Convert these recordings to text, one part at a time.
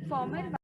Former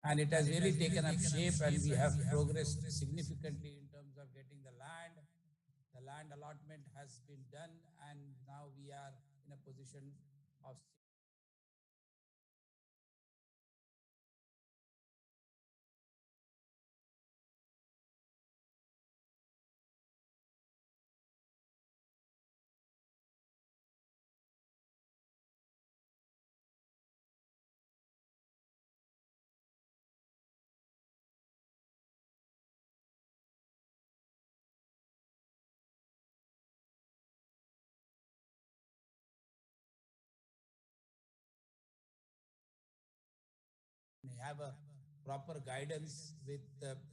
and it has really taken up shape, and we have progressed significantly in terms of getting the land. The land allotment has been done, and now we are in a position of have a proper guidance with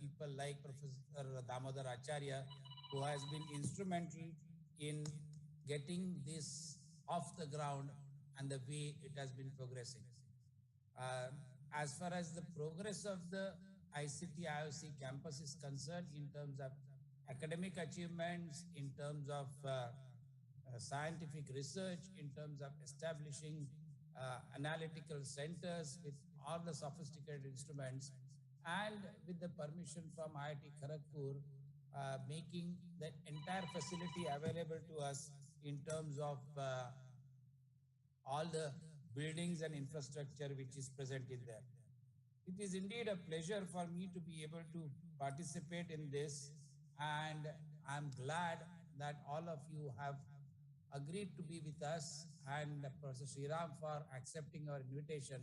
people like Professor Damodar Acharya, who has been instrumental in getting this off the ground and the way it has been progressing. Uh, as far as the progress of the ICT-IOC campus is concerned, in terms of academic achievements, in terms of scientific research, in terms of establishing analytical centers with all the sophisticated instruments, and with the permission from IIT Kharagpur, making the entire facility available to us in terms of all the buildings and infrastructure which is present in there. It is indeed a pleasure for me to be able to participate in this, and I'm glad that all of you have agreed to be with us, and Professor Shriram for accepting our invitation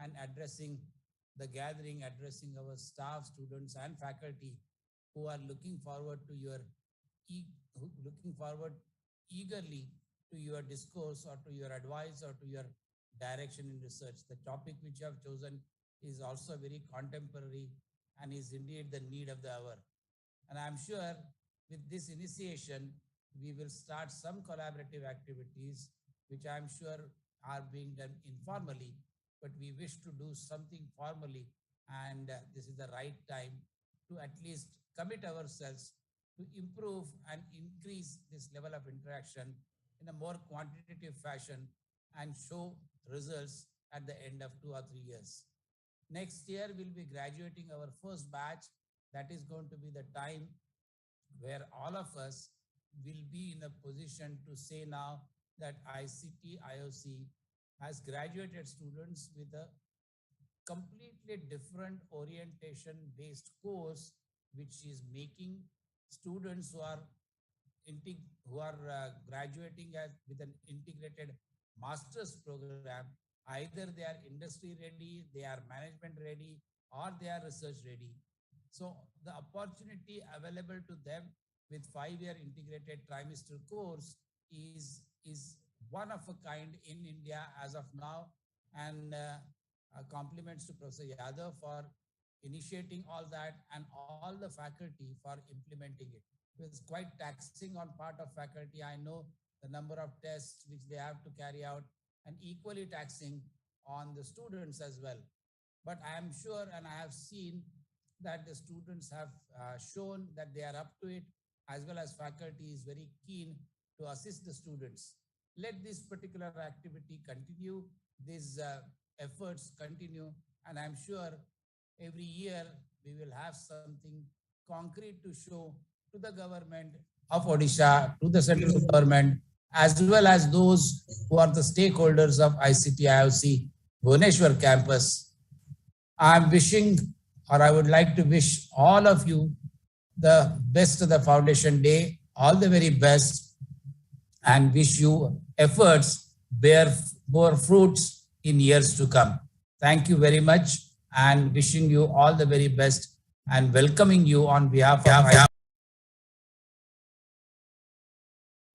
and addressing the gathering, addressing our staff, students, and faculty who are looking forward to looking forward eagerly to your discourse or to your advice or to your direction in research. The topic which you have chosen is also very contemporary and is indeed the need of the hour. And I'm sure with this initiation, we will start some collaborative activities, which I'm sure are being done informally, but we wish to do something formally. And this is the right time to at least commit ourselves to improve and increase this level of interaction in a more quantitative fashion and show results at the end of 2 or 3 years. Next year, we'll be graduating our first batch. That is going to be the time where all of us will be in a position to say now that ICT-IOC has graduated students with a completely different orientation-based course, which is making students who are graduating with an integrated master's program. Either they are industry ready, they are management ready, or they are research ready. So the opportunity available to them with 5-year integrated trimester course is one of a kind in India as of now, and compliments to Professor Yadav for initiating all that and all the faculty for implementing it. It was quite taxing on part of faculty. I know the number of tests which they have to carry out, and equally taxing on the students as well. But I am sure, and I have seen that the students have shown that they are up to it, as well as faculty is very keen to assist the students. Let this particular activity continue, these efforts continue, and I'm sure every year we will have something concrete to show to the government of Odisha, to the central government, as well as those who are the stakeholders of ICT-IOC Bhubaneswar campus. I'm wishing, or I would like to wish all of you the best of the Foundation Day, all the very best, and wish you efforts bear more fruits in years to come. Thank you very much, and wishing you all the very best, and welcoming you on behalf of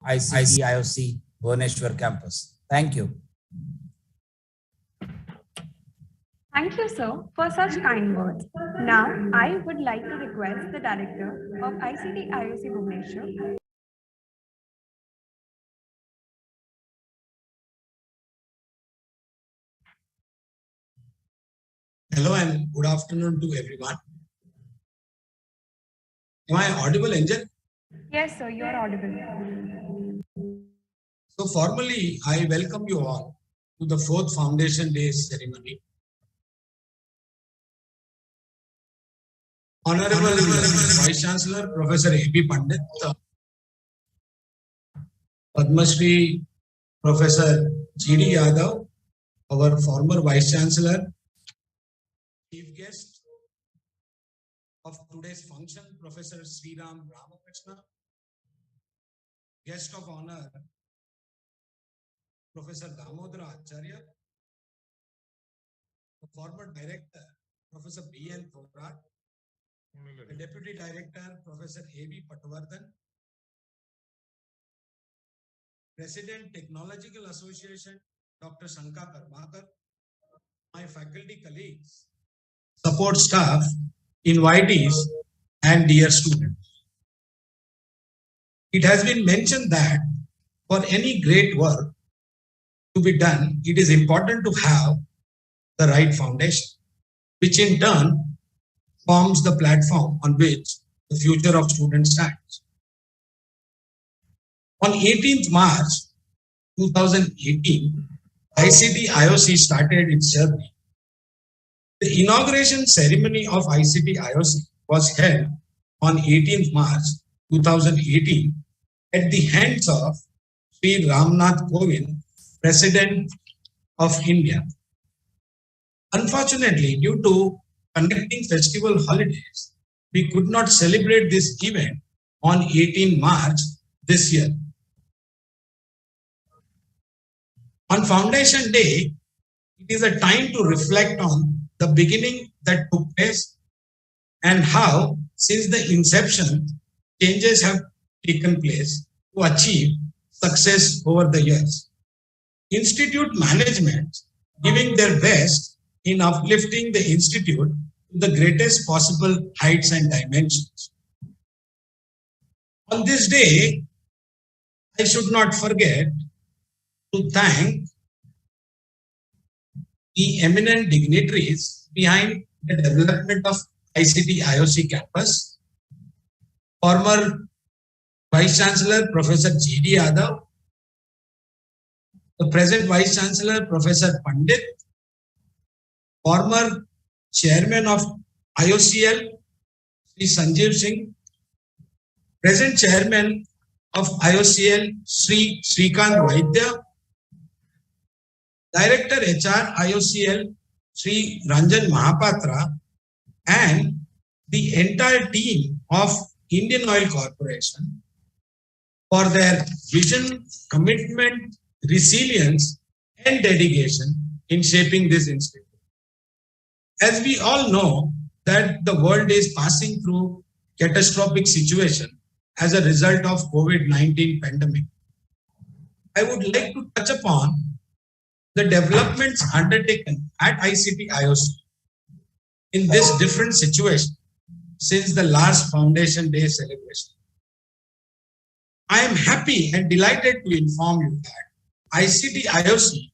ICT-IOC Bhubaneswar campus. Thank you. Thank you, sir, for such kind words. Now, I would like to request the Director of ICT-IOC Bhubaneswar. Hello and good afternoon to everyone. Am I audible, Angel? Yes, sir, you are audible. So formally, I welcome you all to the 4th Foundation Day ceremony. Honorable Vice Chancellor Professor A.B. Pandit, Padma Shri Professor G.D. Yadav, our former Vice Chancellor, Chief Guest of today's function, Professor Seeram Ramakrishna, Guest of Honor, Professor Damodar Acharya, the former Director, Professor B.N. Thorat, the Deputy Director, Professor A.B. Patwardhan, President, Technological Association, Dr. Sanka Karmakar, my faculty colleagues, support staff, invitees, and dear students. It has been mentioned that for any great work to be done, it is important to have the right foundation, which in turn forms the platform on which the future of students stands. On 18th March 2018, ICT-IOC started its journey. The inauguration ceremony of ICT-IOC was held on 18th March 2018 at the hands of Shri Ramnath Kovind, President of India. Unfortunately, due to conducting festival holidays, we could not celebrate this event on 18 March this year. On Foundation Day, it is a time to reflect on the beginning that took place and how, since the inception, changes have taken place to achieve success over the years. Institute management giving their best in uplifting the institute to the greatest possible heights and dimensions. On this day, I should not forget to thank the eminent dignitaries behind the development of ICT-IOC campus, former Vice Chancellor Professor G.D. Yadav, the present Vice Chancellor Professor Pandit, former Chairman of IOCL Shri Sanjeev Singh, present Chairman of IOCL Shri Srikant Vaidya, Director HR IOCL Shri Ranjan Mahapatra, and the entire team of Indian Oil Corporation for their vision, commitment, resilience, and dedication in shaping this institute. As we all know that the world is passing through catastrophic situation as a result of COVID-19 pandemic, I would like to touch upon the developments undertaken at ICT-IOC in this different situation since the last Foundation Day celebration. I am happy and delighted to inform you that ICT-IOC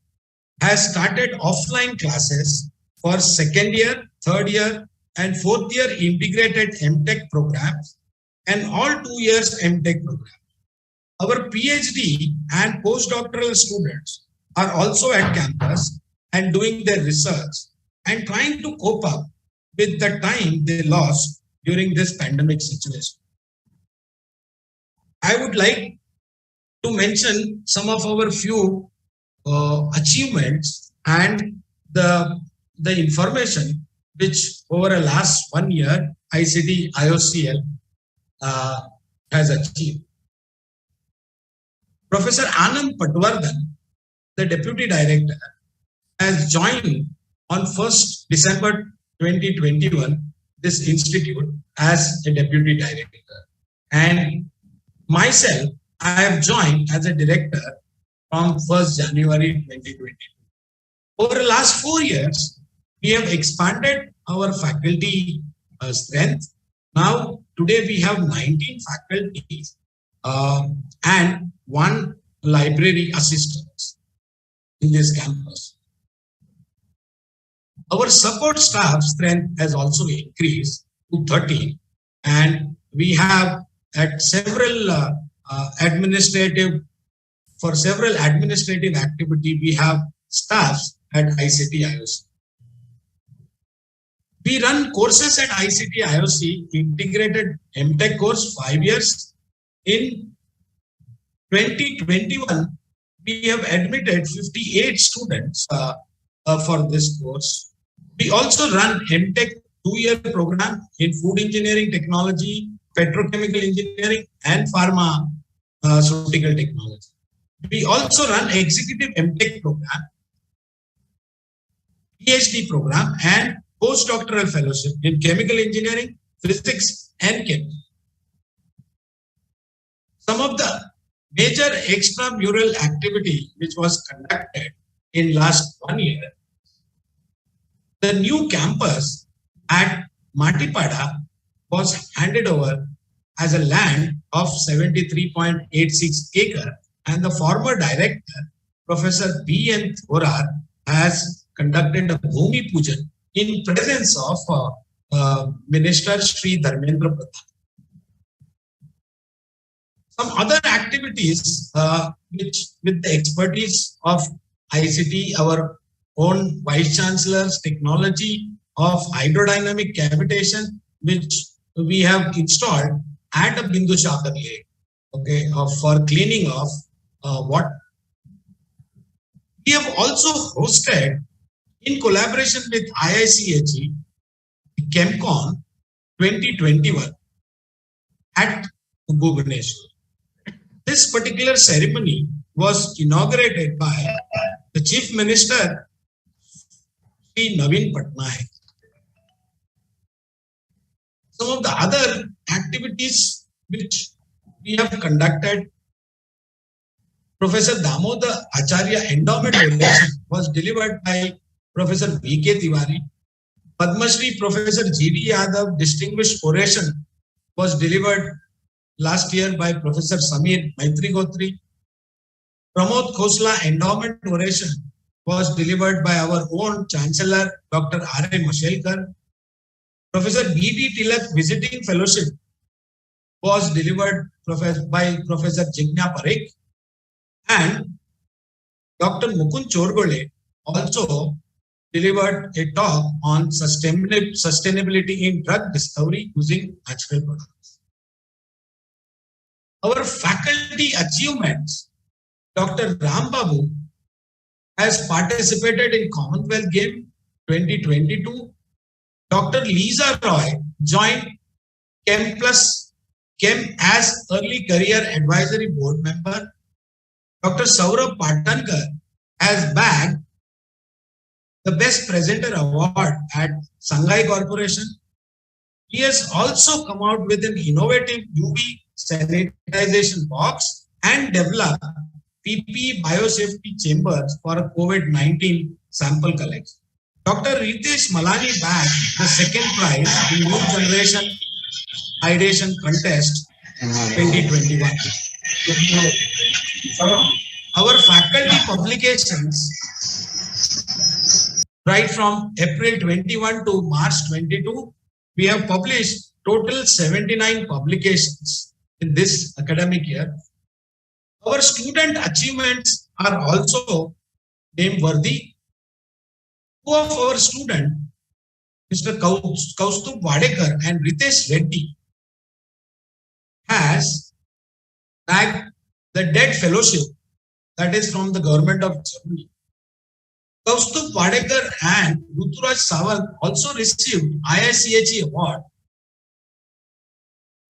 has started offline classes for second year, third year, and fourth year integrated MTech programs and all 2 years MTech programs. Our PhD and postdoctoral students are also at campus and doing their research and trying to cope up with the time they lost during this pandemic situation. I would like to mention some of our few achievements and the information which over the last 1 year ICT-IOCL has achieved. Professor Anand Patwardhan, the Deputy Director, has joined on 1st December 2021 this institute as a Deputy Director. And myself, I have joined as a Director from 1st January 2022. Over the last 4 years, we have expanded our faculty strength. Now, today we have 19 faculties and 1 library assistant in this campus. Our support staff strength has also increased to 13, and we have at several administrative activity, we have staffs at ICT-IOC. We run courses at ICT-IOC, integrated MTech course, 5 years. In 2021, we have admitted 58 students for this course. We also run MTech 2-year program in food engineering technology, petrochemical engineering, and pharmaceutical technology. We also run executive MTech program, PhD program, and postdoctoral fellowship in chemical engineering, physics, and chemistry. Some of the major extramural activity which was conducted in last 1 year, the new campus at Matipada was handed over as a land of 73.86 acre, and the former director, Professor B.N. Thorar, has conducted a Bhumi Pujan in presence of Minister Shri Dharmendra Pradhan. Some other activities which with the expertise of ICT, our own Vice Chancellor's technology of hydrodynamic cavitation, which we have installed at a Bindusagar lake, okay, for cleaning of water. We have also hosted, in collaboration with IICHE, ChemCon 2021 at Bhubaneswar. This particular ceremony was inaugurated by the Chief Minister, Shri Naveen Patnaik. Some of the other activities which we have conducted, Professor Damodar Acharya Endowment Oration was delivered by Professor V.K. Tiwari. Padma Shri Professor G.D. Yadav Distinguished Oration was delivered last year by Professor Samir Maitrigotri. Pramod Khosla Endowment Oration was delivered by our own Chancellor, Dr. R.A. Mashelkar. Professor B.D. Tilak Visiting Fellowship was delivered by Professor Jigna Parekh, and Dr. Mukund Chorgole also delivered a talk on sustainability in drug discovery using natural products. Our faculty achievements, Dr. Ram Babu has participated in Commonwealth Game 2022. Dr. Lisa Roy joined Chem as Early Career Advisory Board member. Dr. Saurabh Patankar has bagged the Best Presenter Award at Sanghai Corporation. He has also come out with an innovative UV sanitization box and developed PPE biosafety chambers for a COVID-19 sample collection. Dr. Ritesh Malani bagged the second prize in New Generation Ideation Contest 2021. Our faculty publications, right from April 21 to March 22, we have published total 79 publications in this academic year. Our student achievements are also name-worthy. Two of our students, Mr. Kaustubh Wadekar and Ritesh Reddy, has bagged the DED Fellowship, that is from the government of Germany. Kaustubh Wadekar and Ruturaj Sawant also received IICHE award.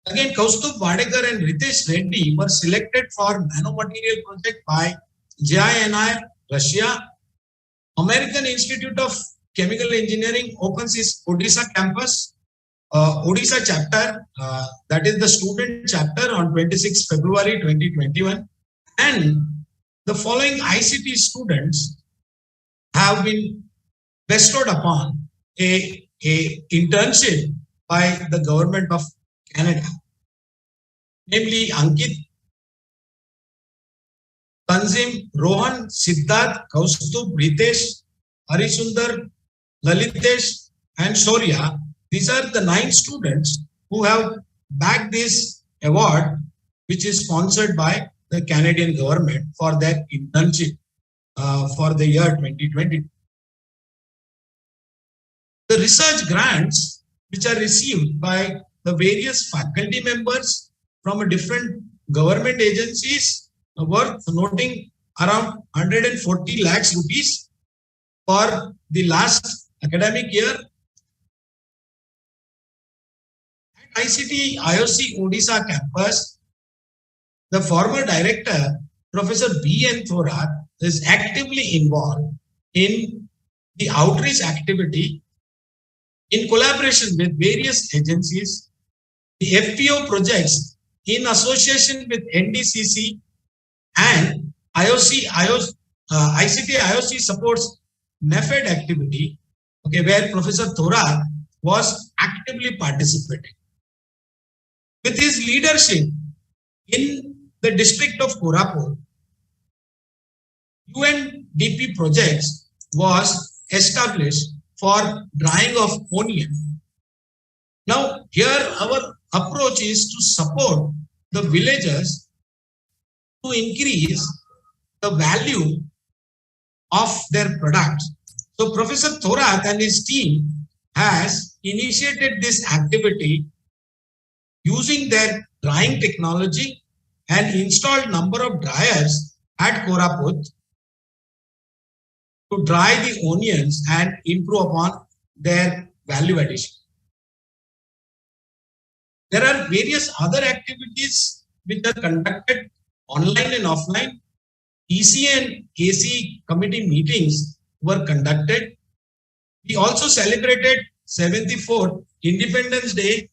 Again, Kaustubh Wadekar and Ritesh Reddy were selected for nanomaterial project by JINI, Russia. American Institute of Chemical Engineering opens its Odisha campus, Odisha chapter, that is the student chapter, on 26 February 2021. And the following ICT students have been bestowed upon a internship by the government of Canada, namely Ankit, Tanzim, Rohan, Siddharth, Kaustubh, Ritesh, Harisundar, Lalitesh, and Shaurya. These are the 9 students who have bagged this award, which is sponsored by the Canadian government for their internship for the year 2020. the research grants which are received by the various faculty members from different government agencies worth noting around 140 lakhs rupees for the last academic year. At ICT-IOC Odisha campus, the former director, Professor B.N. Thorat, is actively involved in the outreach activity in collaboration with various agencies, the FPO projects in association with NDCC and ICT-IOC supports NEFED activity, okay, where Professor Thorat was actively participating. With his leadership in the district of Korapur, UNDP projects was established for drying of onion. Now, here our approach is to support the villagers to increase the value of their products. So Professor Thorat and his team has initiated this activity using their drying technology and installed number of dryers at Koraput to dry the onions and improve upon their value addition. There are various other activities which are conducted online and offline. EC and AC committee meetings were conducted. We also celebrated 74th Independence Day.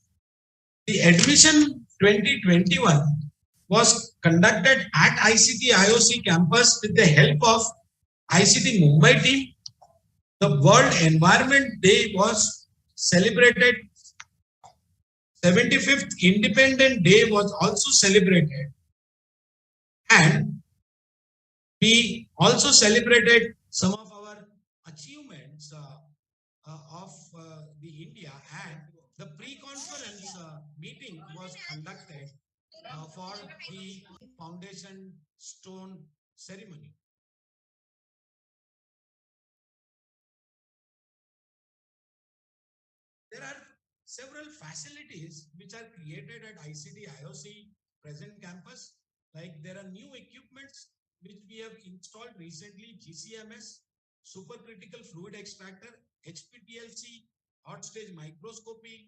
The admission 2021 was conducted at ICT-IOC campus with the help of ICT Mumbai team. The World Environment Day was celebrated. 75th Independent Day was also celebrated. And we also celebrated some of our achievements of the India, and the pre-conference meeting was conducted for the foundation stone ceremony. There are several facilities which are created at ICT-IOC present campus. Like there are new equipments which we have installed recently: GCMS, supercritical fluid extractor, HPTLC, hot stage microscopy,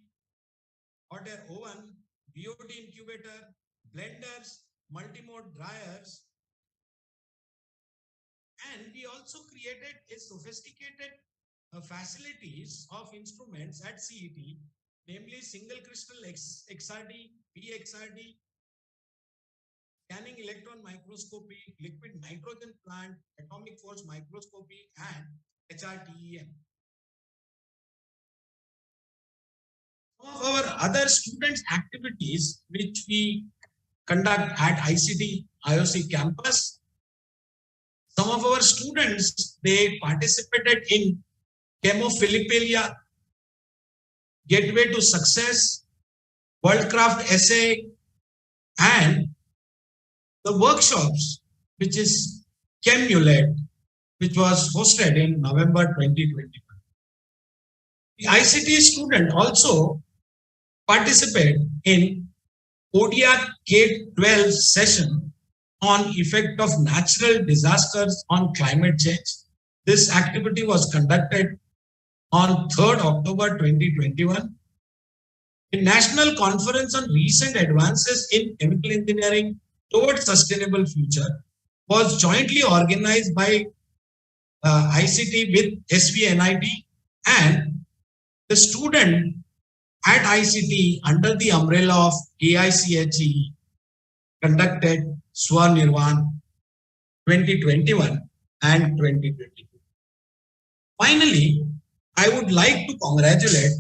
hot air oven, BOD incubator, blenders, multimode dryers. And we also created a sophisticated facilities of instruments at CET, namely single crystal XRD, PXRD, scanning electron microscopy, liquid nitrogen plant, atomic force microscopy, and HRTEM. Some of our other students' activities which we conduct at ICT-IOC campus, some of our students, they participated in Chemophilia, Gateway to Success, Worldcraft Essay, and the workshops, which is Chemulate, which was hosted in November 2021. The ICT student also participate in ODR K-12 session on effect of natural disasters on climate change. This activity was conducted on 3rd October 2021. A national conference on recent advances in chemical engineering towards sustainable future was jointly organized by ICT with SVNIT, and the student at ICT under the umbrella of AICHE conducted Swanirvan 2021 and 2022. Finally, I would like to congratulate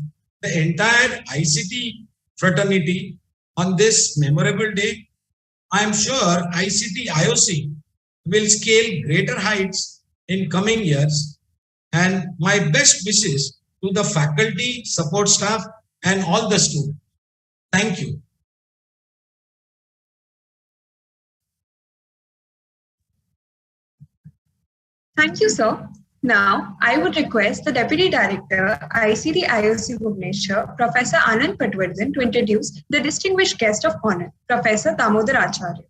the entire ICT fraternity on this memorable day. I am sure ICT-IOC will scale greater heights in coming years, and my best wishes to the faculty, support staff, and all the students. Thank you. Thank you, sir. Now, I would request the Deputy Director, ICT-IOC Bhubaneswar, Professor Anand Patwardhan, to introduce the distinguished guest of honor, Professor Damodar Acharya.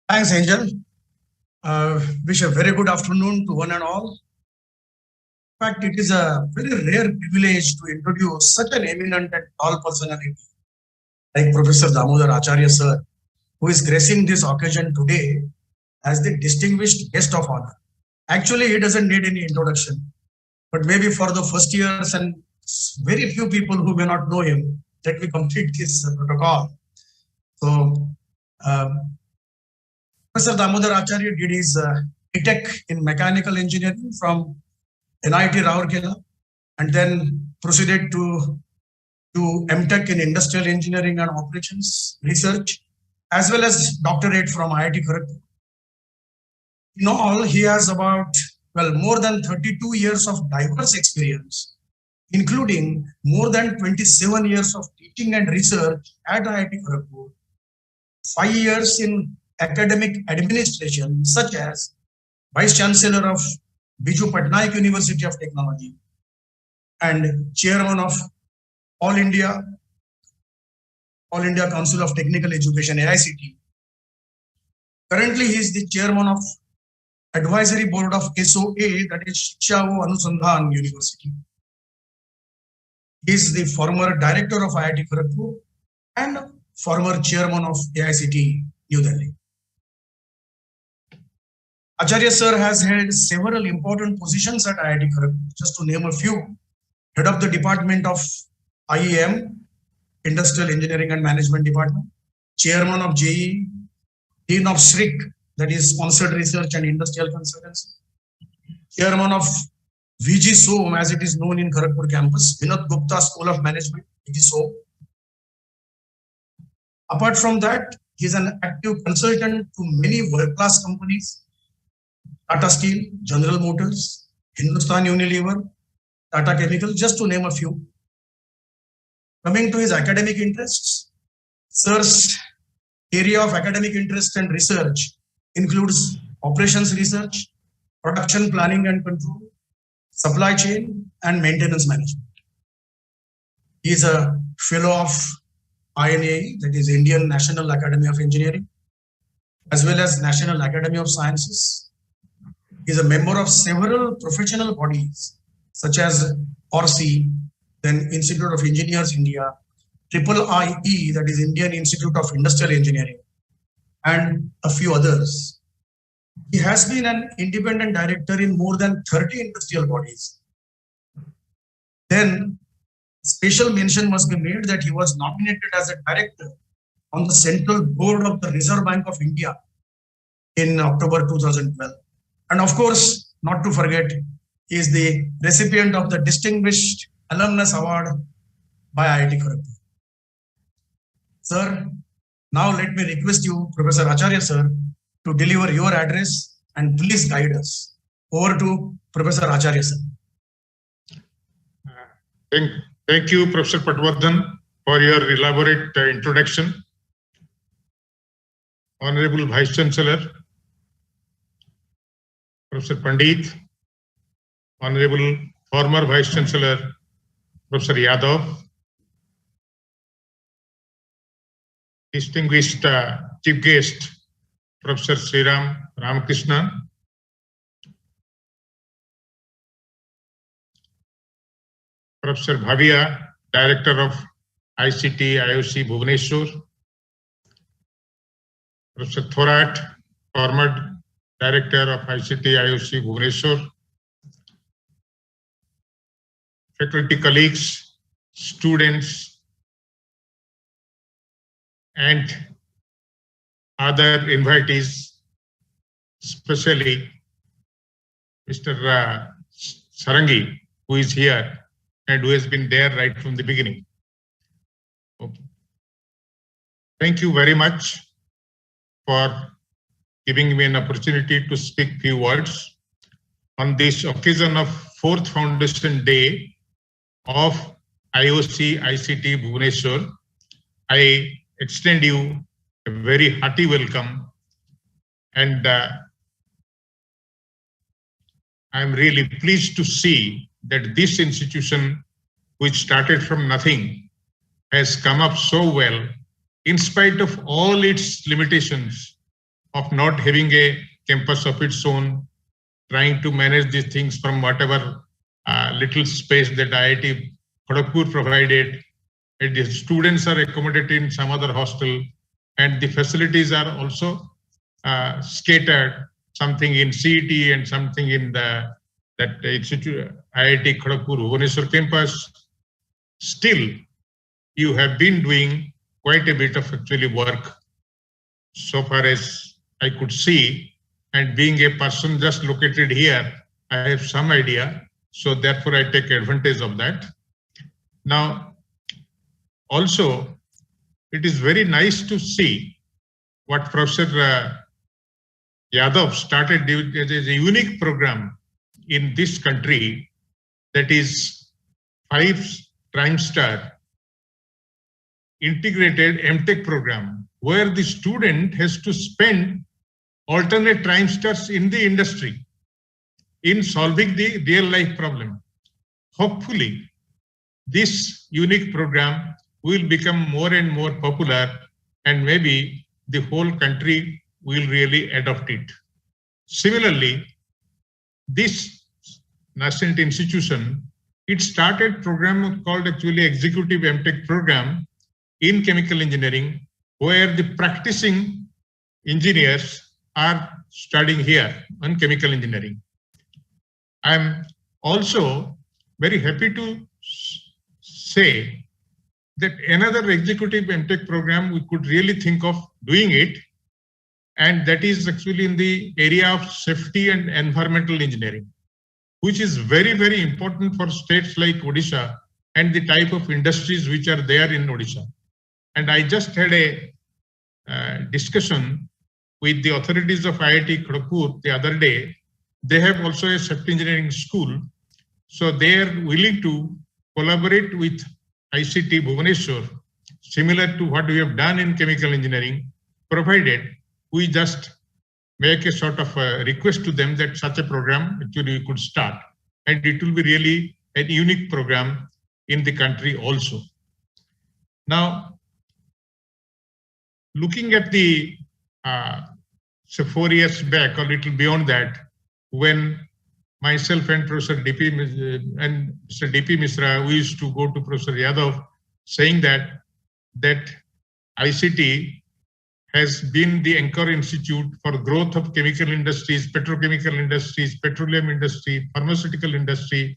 Thanks, Angel. Wish a very good afternoon to one and all. In fact, it is a very rare privilege to introduce such an eminent and tall personality like Professor Damodar Acharya sir, who is gracing this occasion today as the distinguished guest of honor. Actually, he doesn't need any introduction, but maybe for the first years and very few people who may not know him, let me complete this protocol. So, Professor Damodar Acharya did his B.Tech in mechanical engineering from NIT Rourkela, and then proceeded to do M.Tech in industrial engineering and operations research, as well as doctorate from IIT Kharagpur. In all, he has about, more than 32 years of diverse experience, including more than 27 years of teaching and research at IIT Kharagpur, 5 years in academic administration, such as Vice Chancellor of Biju Patnaik University of Technology and Chairman of All India Council of Technical Education, AICT. Currently, he is the Chairman of Advisory Board of SOA, that is Siksha Anusandhan University. He is the former Director of IIT Kharagpur and former Chairman of AICT, New Delhi. Acharya sir has held several important positions at IIT Kharagpur. Just to name a few: Head of the Department of IEM, Industrial Engineering and Management Department, Chairman of JE, Dean of Shri, that is Sponsored Research and Industrial Consultancy, Chairman of VG-SOM, as it is known in Kharagpur campus, Vinod Gupta School of Management, VG-SOM. Apart from that, he is an active consultant to many world-class companies: Tata Steel, General Motors, Hindustan Unilever, Tata Chemical, just to name a few. Coming to his academic interests, sir's area of academic interest and research includes operations research, production planning and control, supply chain, and maintenance management. He is a fellow of INAE, that is Indian National Academy of Engineering, as well as National Academy of Sciences. He is a member of several professional bodies such as PRCOE, then Institute of Engineers India, IIIE, that is Indian Institute of Industrial Engineering, and a few others. He has been an independent director in more than 30 industrial bodies. Then, special mention must be made that he was nominated as a director on the Central Board of the Reserve Bank of India in October 2012. And of course, not to forget, he is the recipient of the Distinguished Alumnus Award by IIT Kharagpur. Sir, now let me request you, Professor Acharya sir, to deliver your address and please guide us. Over to Professor Acharya sir. Thank you, Professor Patwardhan, for your elaborate introduction. Honorable Vice Chancellor, Professor Pandit, Honorable former Vice Chancellor, Professor Yadav, distinguished Chief Guest, Professor Seeram, Ramakrishna, Professor Bhavia, Director of ICT-IOC Bhubaneswar, Professor Thorat, former Director of ICT-IOC Bhubaneswar, faculty colleagues, students, and other invitees, especially Mr. Sarangi, who is here and who has been there right from the beginning. Okay. Thank you very much for giving me an opportunity to speak few words on this occasion of 4th Foundation Day of IOC ICT Bhubaneswar. I extend you a very hearty welcome and I'm really pleased to see that this institution, which started from nothing, has come up so well in spite of all its limitations of not having a campus of its own, trying to manage these things from whatever little space that IIT Kharagpur provided. And the students are accommodated in some other hostel, and the facilities are also scattered, something in CET and something in that institute, IIT Kharagpur Bhubaneswar campus. Still, you have been doing quite a bit of actually work so far as I could see, and being a person just located here, I have some idea. So therefore I take advantage of that. Now, also, it is very nice to see what Professor Yadav started as a unique program in this country, that is 5 trimester integrated MTech program, where the student has to spend alternate trimesters in the industry in solving the real life problem. Hopefully, this unique program will become more and more popular, and maybe the whole country will really adopt it. Similarly, this nascent institution, it started program called actually Executive MTech program in chemical engineering, where the practicing engineers are studying here on chemical engineering. I'm also very happy to say that another executive MTech program we could really think of doing it, and that is actually in the area of safety and environmental engineering, which is very, very important for states like Odisha and the type of industries which are there in Odisha. And I just had a discussion with the authorities of IIT Kharagpur the other day. They have also a safety engineering school. So they are willing to collaborate with ICT Bhubaneswar, similar to what we have done in chemical engineering, provided we just make a sort of a request to them that such a program actually we could start. And it will be really a unique program in the country also. Now, looking at the, so 4 years back or little beyond that, when myself and Professor D.P. and Mr. D.P. Misra, we used to go to Professor Yadav saying that ICT has been the anchor institute for growth of chemical industries, petrochemical industries, petroleum industry, pharmaceutical industry,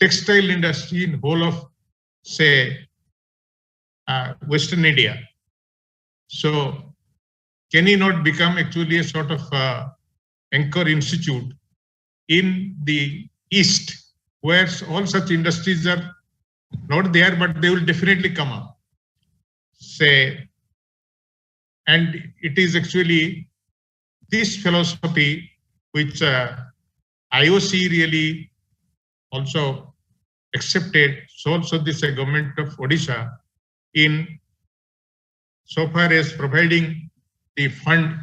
textile industry in whole of, say, Western India. So can it not become actually a sort of anchor institute in the East, where all such industries are not there, but they will definitely come up. Say, and it is actually this philosophy which IOC really also accepted. So also this government of Odisha in so far as providing the fund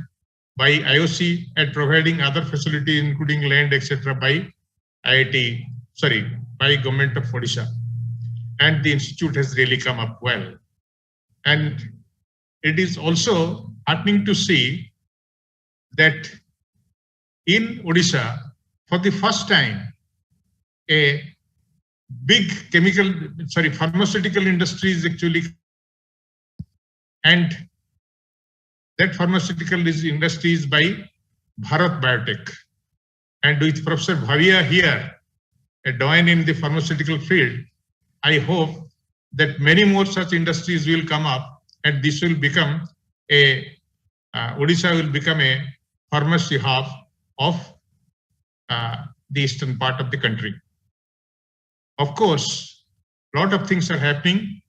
by IOC and providing other facilities including land, etc. by by government of Odisha. And the institute has really come up well. And it is also heartening to see that in Odisha, for the first time, a big pharmaceutical industry is actually, and that pharmaceutical industry is by Bharat Biotech. And with Professor Bhavia here, a doyen in the pharmaceutical field, I hope that many more such industries will come up, and this will become Odisha will become a pharmacy hub of the eastern part of the country. Of course, a lot of things are happening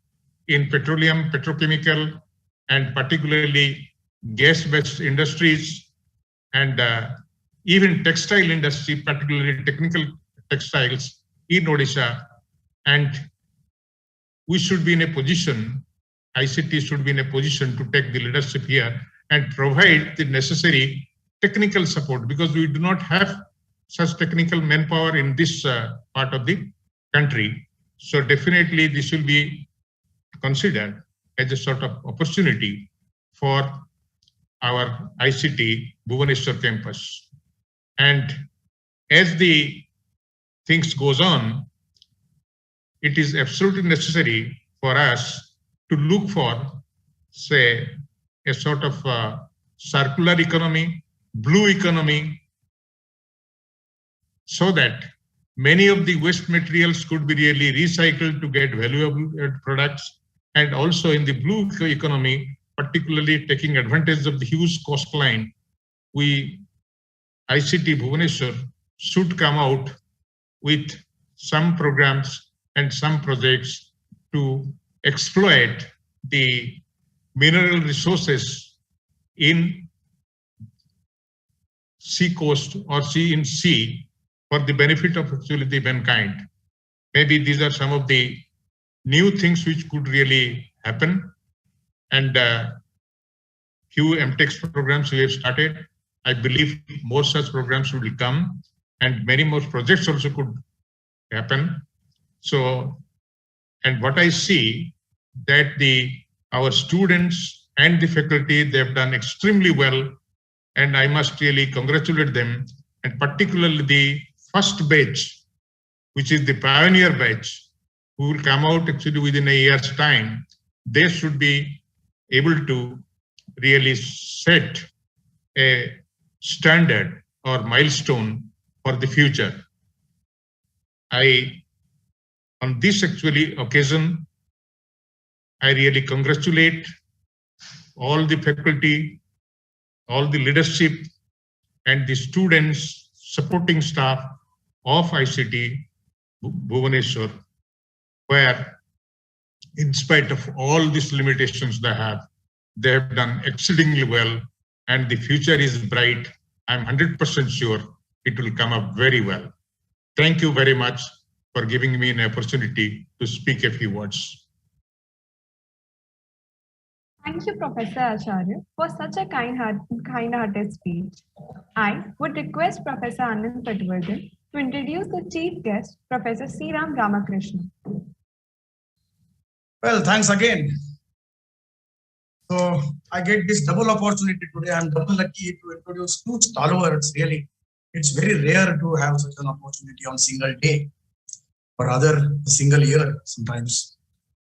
in petroleum, petrochemical, and particularly gas-based industries, and even textile industry, particularly technical textiles in Odisha. And we should be in a position, ICT should be in a position to take the leadership here and provide the necessary technical support, because we do not have such technical manpower in this part of the country. So definitely this will be considered as a sort of opportunity for our ICT Bhubaneswar campus. And as the things goes on, it is absolutely necessary for us to look for, say, a sort of circular economy, blue economy, so that many of the waste materials could be really recycled to get valuable products. And also in the blue economy, particularly taking advantage of the huge coastline, we, ICT Bhubaneswar, should come out with some programs and some projects to exploit the mineral resources in sea coast or sea for the benefit of actually the mankind. Maybe these are some of the new things which could really happen. And few MTech programs we have started. I believe more such programs will come, and many more projects also could happen. So, and what I see that our students and the faculty, they have done extremely well, and I must really congratulate them, and particularly the first batch, which is the pioneer batch, who will come out actually within a year's time. They should be able to really set a standard or milestone for the future. On this actually occasion, I really congratulate all the faculty, all the leadership, and the students, supporting staff of ICT Bhubaneswar, where in spite of all these limitations they have done exceedingly well, and the future is bright. I'm 100% sure it will come up very well. Thank you very much for giving me an opportunity to speak a few words. Thank you, Professor Acharya, for such a kind-hearted speech. I would request Professor Anand Patwardhan to introduce the chief guest, Professor Seeram Ramakrishna. Well, thanks again. So I get this double opportunity today. I'm double lucky to introduce two stalwarts, really. It's very rare to have such an opportunity on single day, or rather a single year sometimes.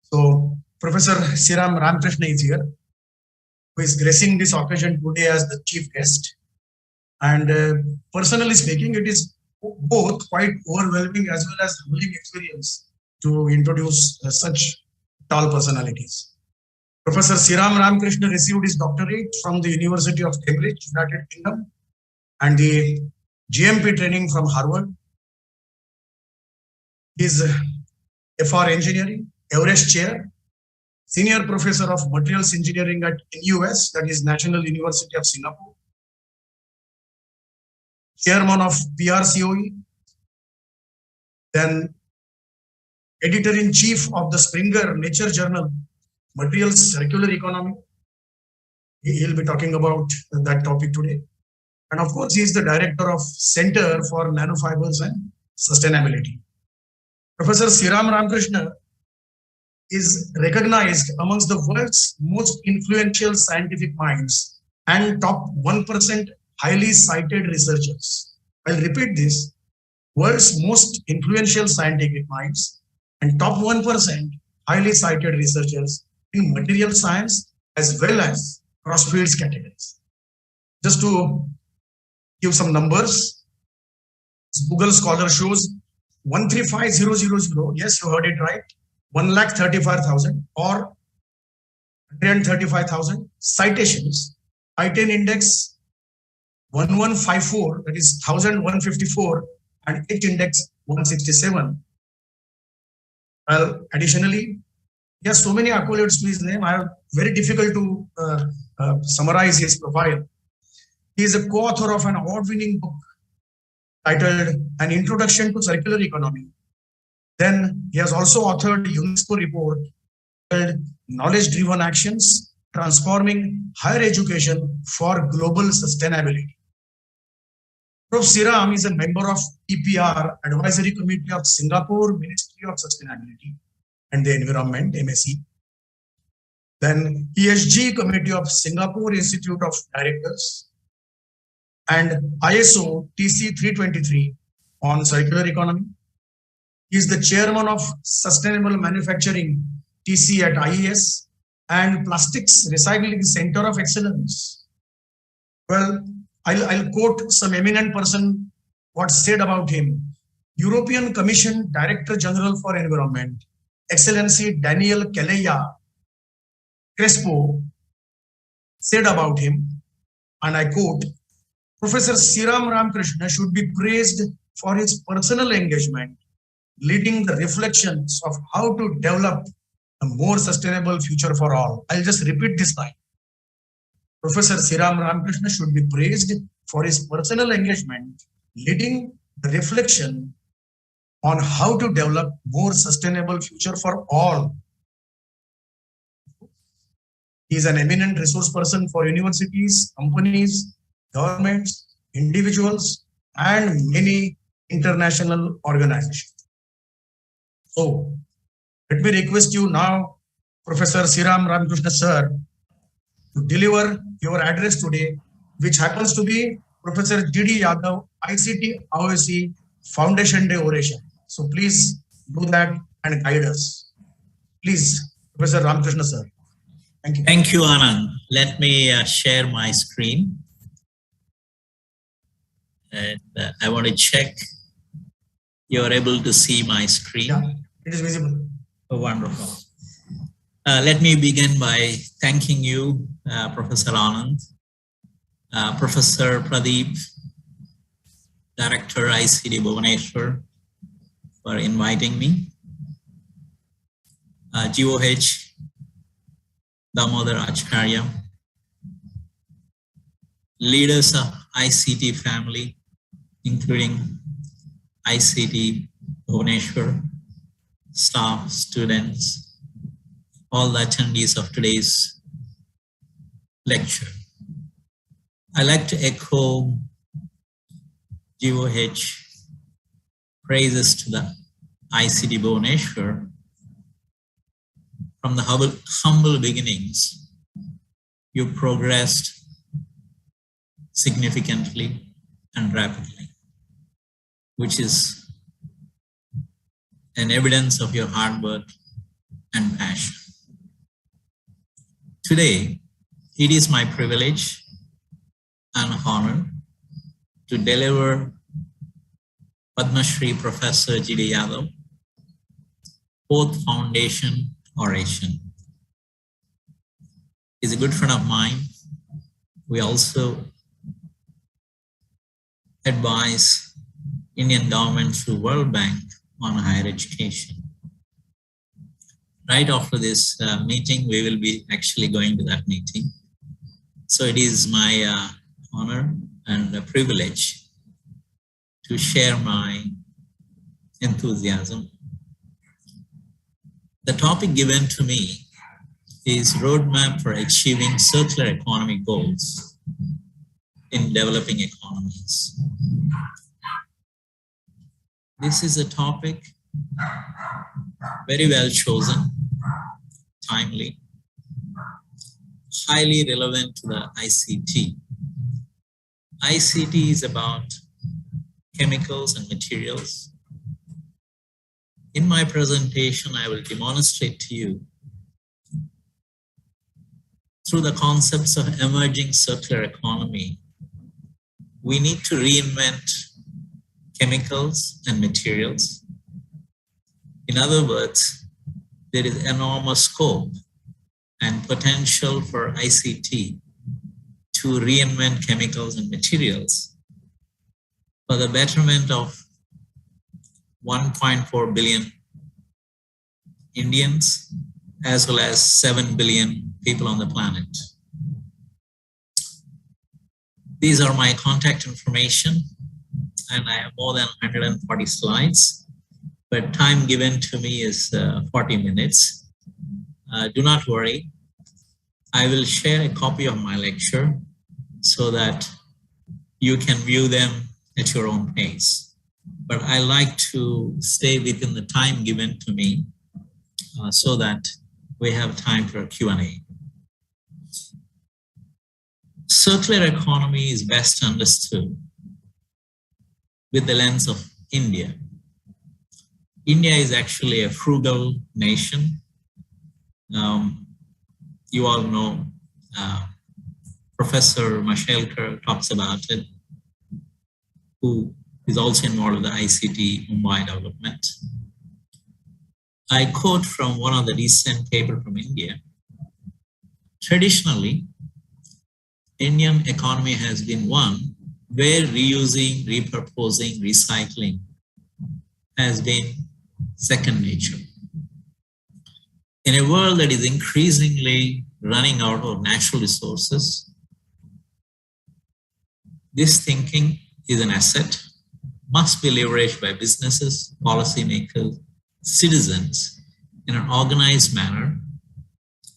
So Professor Seeram Ramakrishna is here, who is gracing this occasion today as the chief guest. And personally speaking, it is both quite overwhelming as well as humbling experience to introduce such tall personalities. Professor Seeram Ramakrishna received his doctorate from the University of Cambridge, United Kingdom, and the GMP training from Harvard. He is FR Engineering, Oration Chair, Senior Professor of Materials Engineering at NUS, that is National University of Singapore, Chairman of PRCOE, then Editor-in-Chief of the Springer Nature Journal, Materials Circular Economy. He'll be talking about that topic today. And of course, he is the Director of Center for Nanofibers and Sustainability. Professor Seeram Ramakrishna is recognized amongst the world's most influential scientific minds and top 1% highly cited researchers. I'll repeat this: world's most influential scientific minds and top 1% highly cited researchers in material science as well as cross-fields categories. Just to give some numbers, Google Scholar shows 135000, yes, you heard it right, 1,35,000 or 135,000 citations, I-10 index 1154, that is 1154, and H index 167. Well, additionally, he has so many accolades to his name. I have very difficult to summarize his profile. He is a co-author of an award-winning book titled An Introduction to Circular Economy. Then he has also authored a UNESCO report titled Knowledge-Driven Actions, Transforming Higher Education for Global Sustainability. Prof. Seeram is a member of EPR Advisory Committee of Singapore Ministry of Sustainability and the Environment, MSE. Then ESG Committee of Singapore Institute of Directors and ISO TC 323 on circular economy. He is the chairman of Sustainable Manufacturing TC at IES and Plastics Recycling Center of Excellence. Well, I'll quote some eminent person what said about him. European Commission Director General for Environment, Excellency Daniel Caleya Crespo said about him, and I quote, Professor Seeram Ramakrishna should be praised for his personal engagement, leading the reflections of how to develop a more sustainable future for all. I'll just repeat this line. Professor Seeram Ramakrishna should be praised for his personal engagement, leading the reflection on how to develop more sustainable future for all. He is an eminent resource person for universities, companies, governments, individuals, and many international organizations. So, let me request you now, Professor Seeram Ramakrishna sir, to deliver your address today, which happens to be Professor G.D. Yadav, ICT-IOC Foundation Day Oration. So please do that and guide us. Please, Professor Ramakrishna sir. Thank you. Thank you, Anand. Let me share my screen. And I want to check you are able to see my screen. Yeah, it is visible. Oh, wonderful. Let me begin by thanking you, Professor Anand, Professor Pradeep, Director ICT Bhubaneswar, for inviting me. GOH, Damodar Acharya, leaders of ICT family, including ICT Bhubaneswar, staff, students, all the attendees of today's lecture. I like to echo GOH praises to the ICT Bhubaneswar. From the humble beginnings, you progressed significantly and rapidly, which is an evidence of your hard work and passion. Today, it is my privilege and honor to deliver Padma Shri Professor G.D. Yadav, 4th Foundation Oration. He's a good friend of mine. We also advise Indian government through World Bank on higher education. Right after this meeting, we will be actually going to that meeting. So it is my honor and a privilege to share my enthusiasm. The topic given to me is Roadmap for Achieving Circular Economy Goals in Developing Economies. This is a topic very well chosen, timely, highly relevant to the ICT. ICT is about chemicals and materials. In my presentation, I will demonstrate to you through the concepts of emerging circular economy, we need to reinvent chemicals and materials. In other words, there is enormous scope and potential for ICT to reinvent chemicals and materials for the betterment of 1.4 billion Indians, as well as 7 billion people on the planet. These are my contact information, and I have more than 140 slides, but time given to me is 40 minutes. Do not worry. I will share a copy of my lecture so that you can view them at your own pace. But I like to stay within the time given to me so that we have time for Q&A. Circular economy is best understood with the lens of India. India is actually a frugal nation. You all know Professor Mashelkar talks about it, who is also involved with the ICT Mumbai development. I quote from one of the recent paper from India. Traditionally, Indian economy has been one where reusing, repurposing, recycling has been second nature. In a world that is increasingly running out of natural resources, this thinking is an asset, must be leveraged by businesses, policymakers, citizens in an organized manner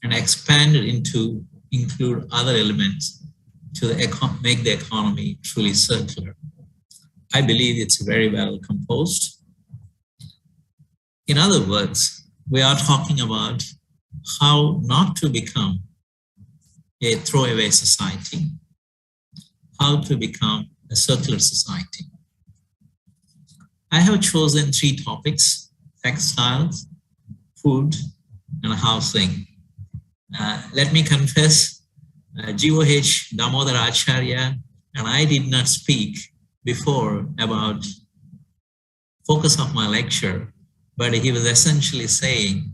and expanded into include other elements to make the economy truly circular. I believe it's very well composed. In other words, we are talking about how not to become a throwaway society, how to become a circular society. I have chosen 3 topics: textiles, food, and housing. Let me confess, GOH Damodar Acharya and I did not speak before about focus of my lecture, but he was essentially saying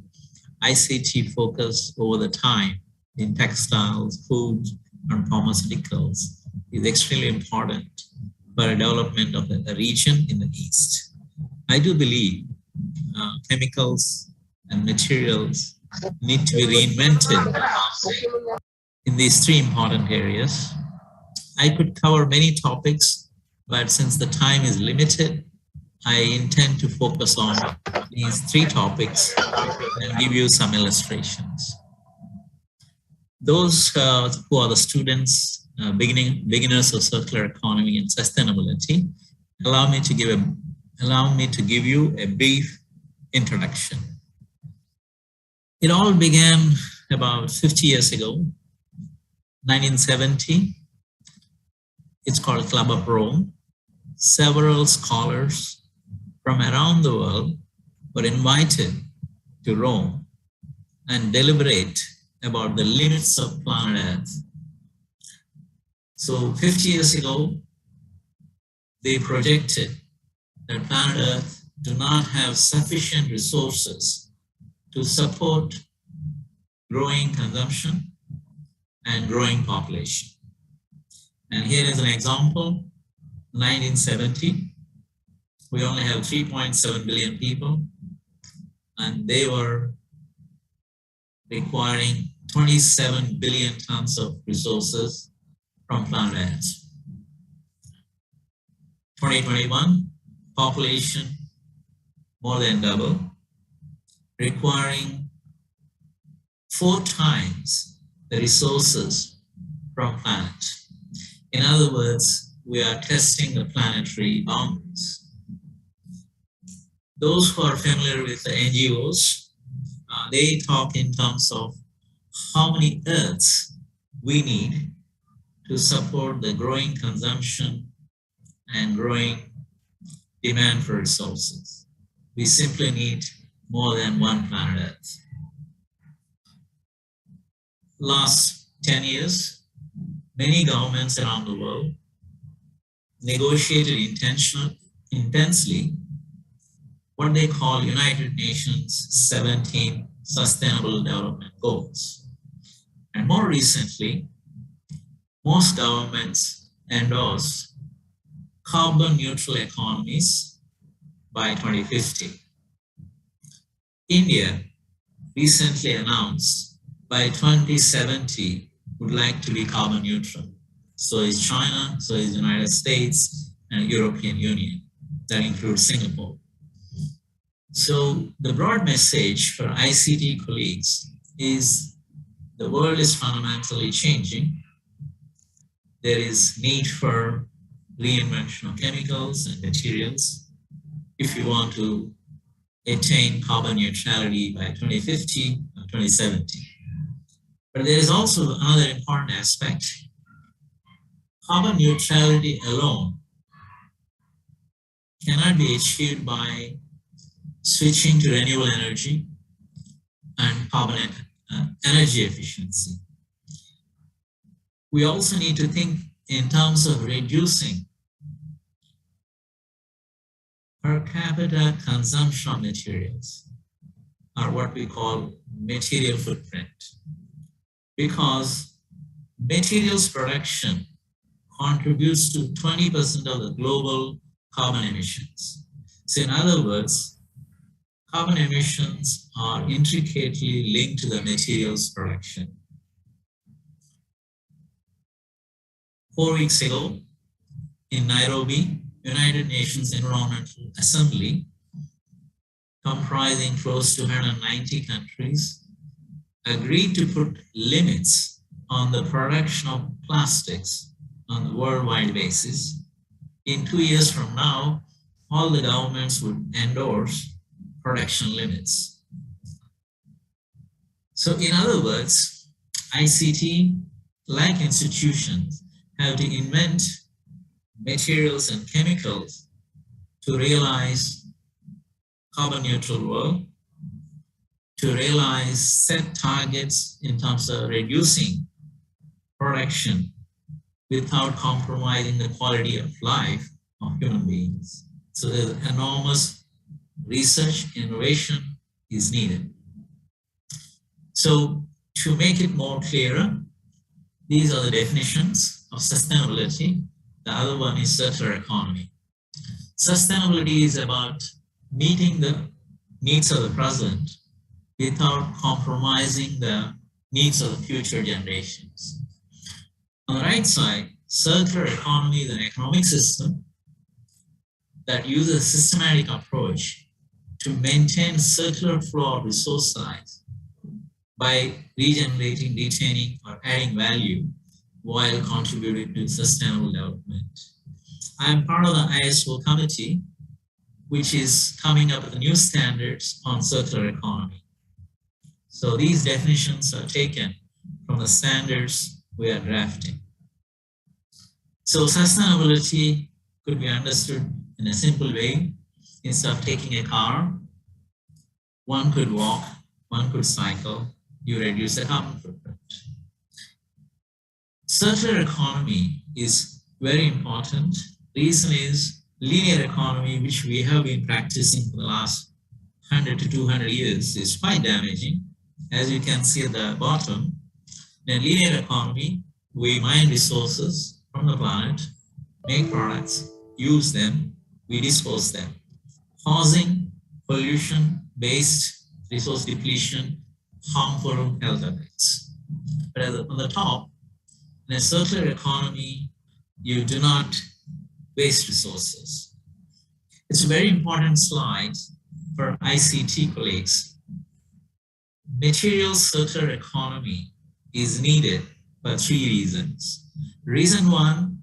ICT focus over the time in textiles, food, and pharmaceuticals is extremely important for the development of the region in the East. I do believe chemicals and materials need to be reinvented in these 3 important areas. I could cover many topics, but since the time is limited, I intend to focus on these 3 topics and give you some illustrations. Those who are the students, beginners of circular economy and sustainability, allow me to give you a brief introduction. It all began about 50 years ago, 1970. It's called Club of Rome. Several scholars from around the world were invited to Rome and deliberate about the limits of planet Earth. So 50 years ago, they projected that planet Earth do not have sufficient resources to support growing consumption and growing population. And here is an example. 1970, we only have 3.7 billion people, and they were requiring 27 billion tons of resources from planet Earth. 2021, population more than double, requiring 4 times the resources from planet. In other words, we are testing the planetary boundaries. Those who are familiar with the NGOs, they talk in terms of how many Earths we need to support the growing consumption and growing demand for resources. We simply need more than 1 planet Earth. Last 10 years, many governments around the world negotiated intensely what they call United Nations 17 Sustainable Development Goals. And more recently, most governments endorse carbon neutral economies by 2050. India recently announced by 2070 would like to be carbon neutral. So is China, so is the United States and European Union. That includes Singapore. So the broad message for ICT colleagues is the world is fundamentally changing. There is need for reinvention of chemicals and materials if you want to attain carbon neutrality by 2050 or 2070. But there is also another important aspect. Carbon neutrality alone cannot be achieved by switching to renewable energy and carbon energy efficiency. We also need to think in terms of reducing per capita consumption of materials, or what we call material footprint, because materials production contributes to 20% of the global carbon emissions. So in other words, carbon emissions are intricately linked to the materials production. 4 weeks ago in Nairobi, United Nations Environmental Assembly, comprising close to 190 countries, agreed to put limits on the production of plastics on a worldwide basis. In 2 years from now, all the governments would endorse production limits. So in other words, ICT-like institutions have to invent materials and chemicals to realize carbon neutral world, to realize set targets in terms of reducing production without compromising the quality of life of human beings. So there's enormous research, innovation is needed. So to make it more clearer, these are the definitions of sustainability. The other one is circular economy. Sustainability is about meeting the needs of the present without compromising the needs of the future generations. On the right side, circular economy is an economic system that uses a systematic approach to maintain circular flow of resource size by regenerating, retaining, or adding value while contributing to sustainable development. I am part of the ISO committee, which is coming up with new standards on circular economy. So these definitions are taken from the standards we are drafting. So sustainability could be understood in a simple way. Instead of taking a car, one could walk, one could cycle, you reduce the carbon footprint. Circular economy is very important. Reason is linear economy, which we have been practicing for the last 100 to 200 years, is quite damaging. As you can see at the bottom, in a linear economy, we mine resources from the planet, make products, use them, we dispose them, causing pollution-based resource depletion, harmful health effects. But on the top, in a circular economy, you do not waste resources. It's a very important slide for ICT colleagues. Material circular economy is needed for 3 reasons. Reason 1,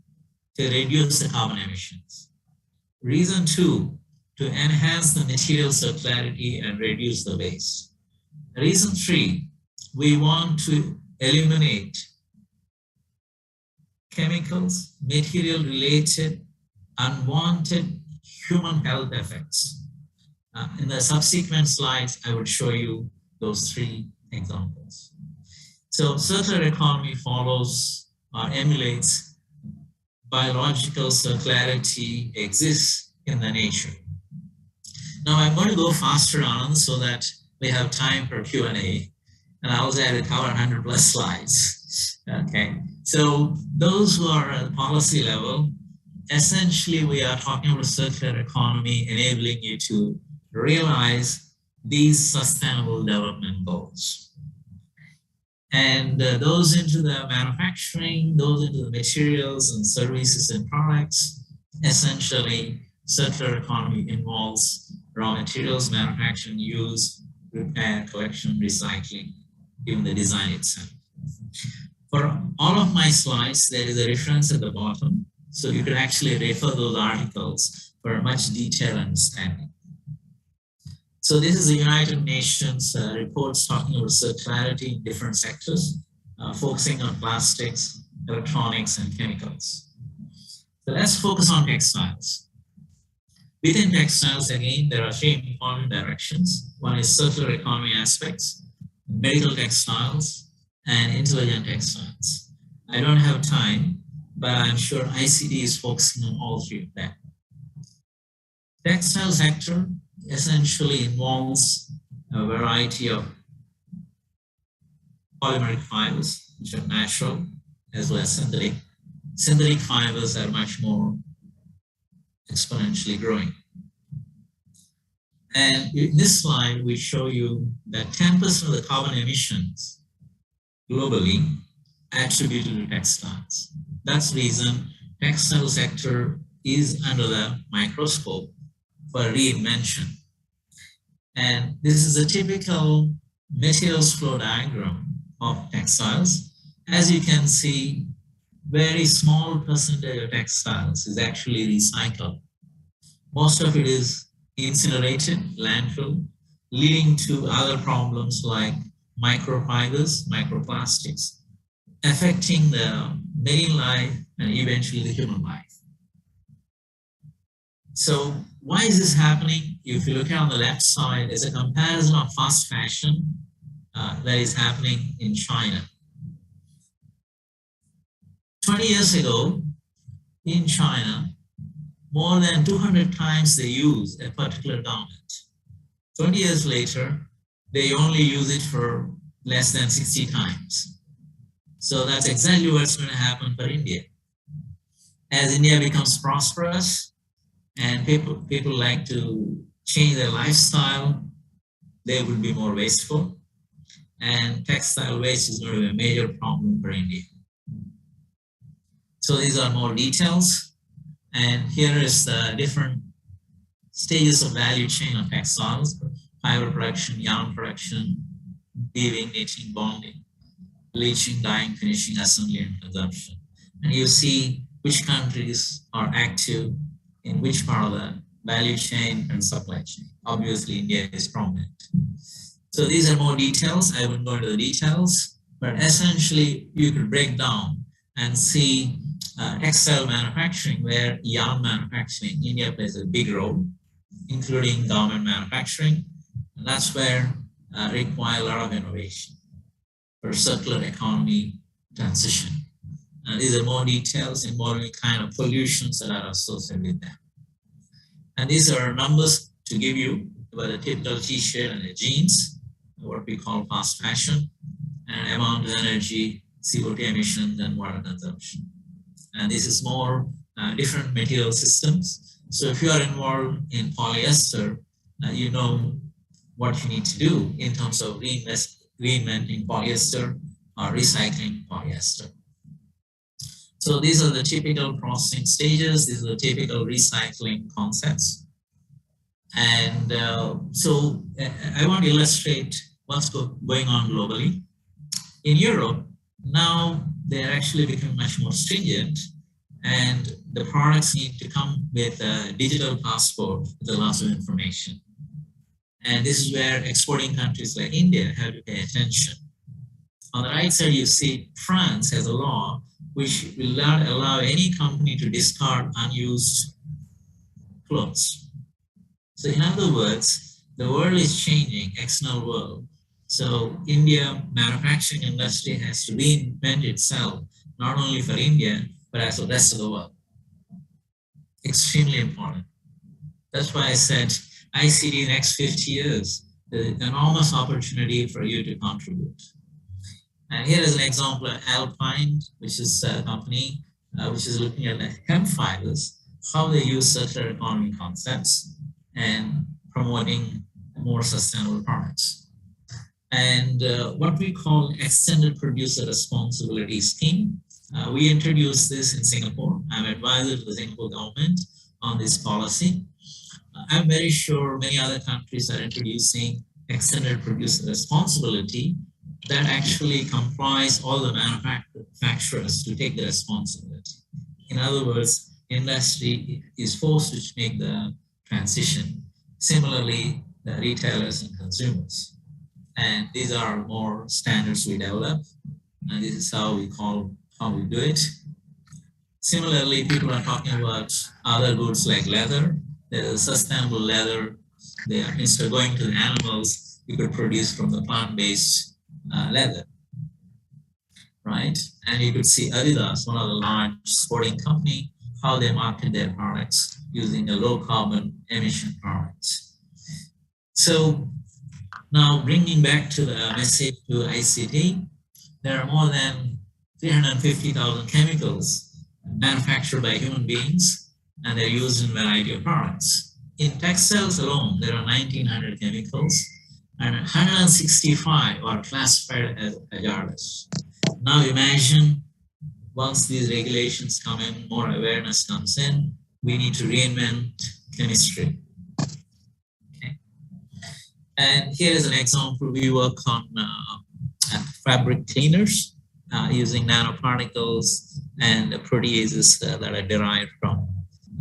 to reduce the carbon emissions. Reason 2, to enhance the material circularity and reduce the waste. Reason 3, we want to eliminate chemicals, material-related, unwanted human health effects. In the subsequent slides, I will show you those 3 examples. So circular economy follows or emulates biological circularity exists in the nature. Now I'm going to go faster on so that we have time for Q&A, and I also had to cover 100 plus slides. Okay, so those who are at the policy level, essentially we are talking about a circular economy enabling you to realize these sustainable development goals. And those into the manufacturing, those into the materials and services and products, essentially circular economy involves raw materials, manufacturing, use, repair, collection, recycling, even the design itself. For all of my slides, there is a reference at the bottom. So you can actually refer those articles for a much detailed understanding. So this is the United Nations reports talking about circularity in different sectors, focusing on plastics, electronics, and chemicals. So let's focus on textiles. Within textiles, again, there are three important directions. One is circular economy aspects, medical textiles, and intelligent textiles. I don't have time, but I'm sure ICT is focusing on all three of them. Textile sector essentially involves a variety of polymeric fibers, which are natural, as well as synthetic. Synthetic fibers are much more exponentially growing. And in this slide, we show you that 10% of the carbon emissions globally attributed to textiles. That's the reason textile sector is under the microscope for reinvention. And this is a typical materials flow diagram of textiles. As you can see, very small percentage of textiles is actually recycled. Most of it is incinerated, landfill, leading to other problems like microfibers, microplastics, affecting the marine life and eventually the human life. So why is this happening? If you look at on the left side, there's a comparison of fast fashion that is happening in China. 20 years ago, in China, more than 200 times they use a particular garment. 20 years later, they only use it for less than 60 times. So that's exactly what's going to happen for India. As India becomes prosperous and people like to change their lifestyle, they will be more wasteful. And textile waste is going to be a major problem for India. So these are more details. And here is the different stages of value chain of textiles: fiber production, yarn production, weaving, knitting, bonding, bleaching, dyeing, finishing, assembly, and consumption. And you see which countries are active in which part of the value chain and supply chain. Obviously, India is prominent. So these are more details. I won't go into the details, but essentially you could break down and see textile manufacturing, where yarn manufacturing, India plays a big role, including garment manufacturing. And that's where require a lot of innovation for circular economy transition. And these are more details involving kind of pollutions that are associated with them. And these are numbers to give you about a typical t-shirt and the jeans, what we call fast fashion, and amount of energy, CO2 emissions, and water consumption. And this is more different material systems. So if you are involved in polyester, you know what you need to do in terms of reinventing polyester or recycling polyester. So these are the typical processing stages. These are the typical recycling concepts. And so I want to illustrate what's going on globally. In Europe, now they're actually becoming much more stringent, and the products need to come with a digital passport with a lot of information. And this is where exporting countries like India have to pay attention. On the right side, you see France has a law which will not allow any company to discard unused clothes. So in other words, the world is changing, external world. So India manufacturing industry has to reinvent itself, not only for India, but as the rest of the world. Extremely important. That's why I said ICT in the next 50 years, there's an enormous opportunity for you to contribute. And here is an example of Alpine, which is a company which is looking at hemp fibers, how they use circular economy concepts and promoting more sustainable products. And what we call extended producer responsibility scheme. We introduced this in Singapore. I'm advisor to the Singapore government on this policy. I'm very sure many other countries are introducing extended producer responsibility that actually comprise all the manufacturers to take the responsibility. In other words, industry is forced to make the transition. Similarly, the retailers and consumers. And these are more standards we develop. And this is how we do it. Similarly, people are talking about other goods like leather. There's sustainable leather. Instead of going to the animals, you could produce from the plant-based leather, right? And you could see Adidas, one of the large sporting company, how they market their products using a low carbon emission products. So now bringing back to the message to ICT, there are more than 350,000 chemicals manufactured by human beings, and they're used in a variety of products. In textiles alone, there are 1,900 chemicals, and 165 are classified as hazardous. Now imagine, once these regulations come in, more awareness comes in, we need to reinvent chemistry. Okay. And here is an example. We work on fabric cleaners using nanoparticles and proteases that are derived from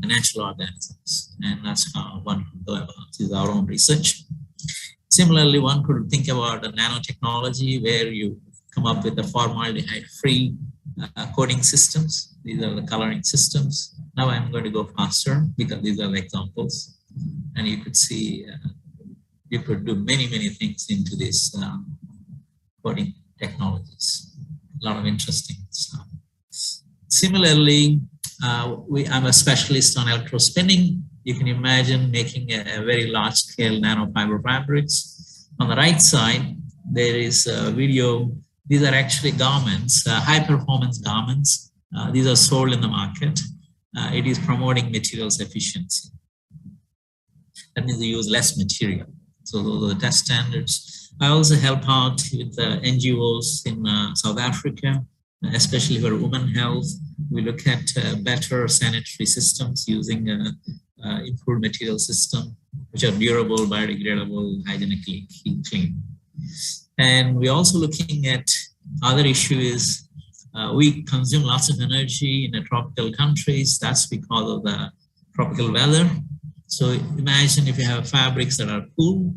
natural organisms. And that's how one could go about with our own research. Similarly, one could think about a nanotechnology where you come up with the formaldehyde-free coating systems. These are the coloring systems. Now I'm going to go faster because these are the examples. And you could see, you could do many, many things into this coating technologies. A lot of interesting stuff. Similarly, I'm a specialist on electrospinning. You can imagine making a very large scale nanofiber fabrics. On the right side, there is a video. These are actually garments, high performance garments. These are sold in the market. It is promoting materials efficiency. That means you use less material. So those are the test standards. I also help out with NGOs in South Africa, especially for women health. We look at better sanitary systems using improved material system, which are durable, biodegradable, hygienically clean. And we're also looking at other issues. We consume lots of energy in the tropical countries. That's because of the tropical weather. So imagine if you have fabrics that are cool,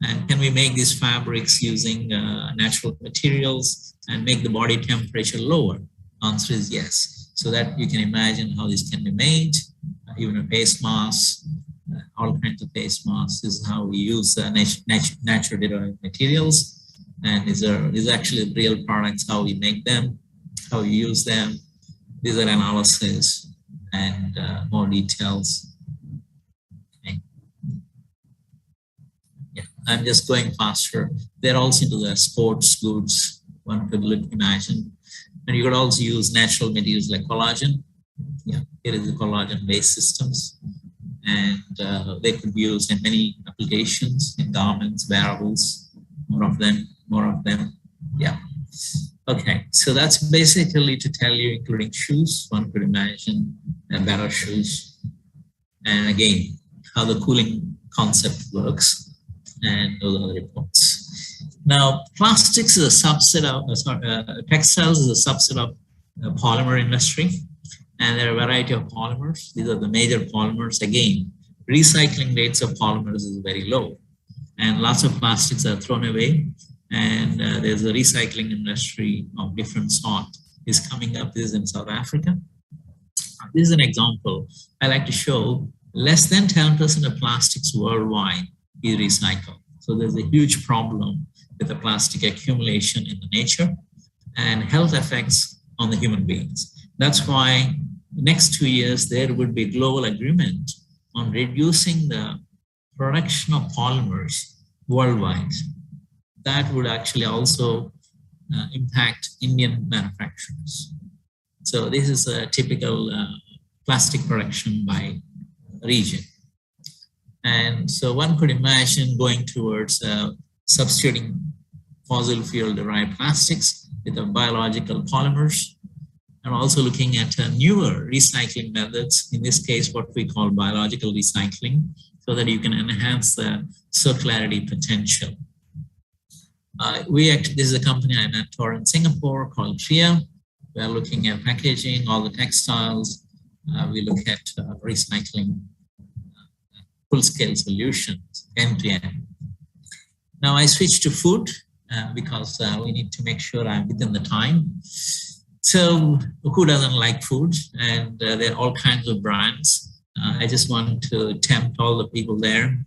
and can we make these fabrics using natural materials and make the body temperature lower? Answer is yes. So that you can imagine how this can be made, even a face mask, all kinds of face masks. This is how we use natural derived materials. And these are actually real products, how we make them, how we use them. These are analysis and more details. Okay. Yeah, I'm just going faster. They're also into the sports goods, one could imagine. And you could also use natural materials like collagen. Yeah, here is the collagen-based systems. And they could be used in many applications, in garments, wearables, more of them. Yeah. Okay, so that's basically to tell you, including shoes, one could imagine better shoes. And again, how the cooling concept works, and those are the reports. Now, plastics is a subset of, textiles is a subset of the polymer industry, and there are a variety of polymers. These are the major polymers. Again, recycling rates of polymers is very low, and lots of plastics are thrown away, and there's a recycling industry of different sort is coming up. This is in South Africa. This is an example. I like to show less than 10% of plastics worldwide is recycled. So there's a huge problem with the plastic accumulation in the nature and health effects on the human beings. That's why the next 2 years, there would be global agreement on reducing the production of polymers worldwide. That would actually also impact Indian manufacturers. So this is a typical plastic production by region. And so one could imagine going towards substituting fossil fuel derived plastics with the biological polymers, and also looking at newer recycling methods, in this case, what we call biological recycling, so that you can enhance the circularity potential. This is a company I mentor in Singapore called Shri. We are looking at packaging, all the textiles. We look at recycling, full-scale solutions, end-to-end. Now I switch to food because we need to make sure I'm within the time. So who doesn't like food? And there are all kinds of brands. I just want to tempt all the people there.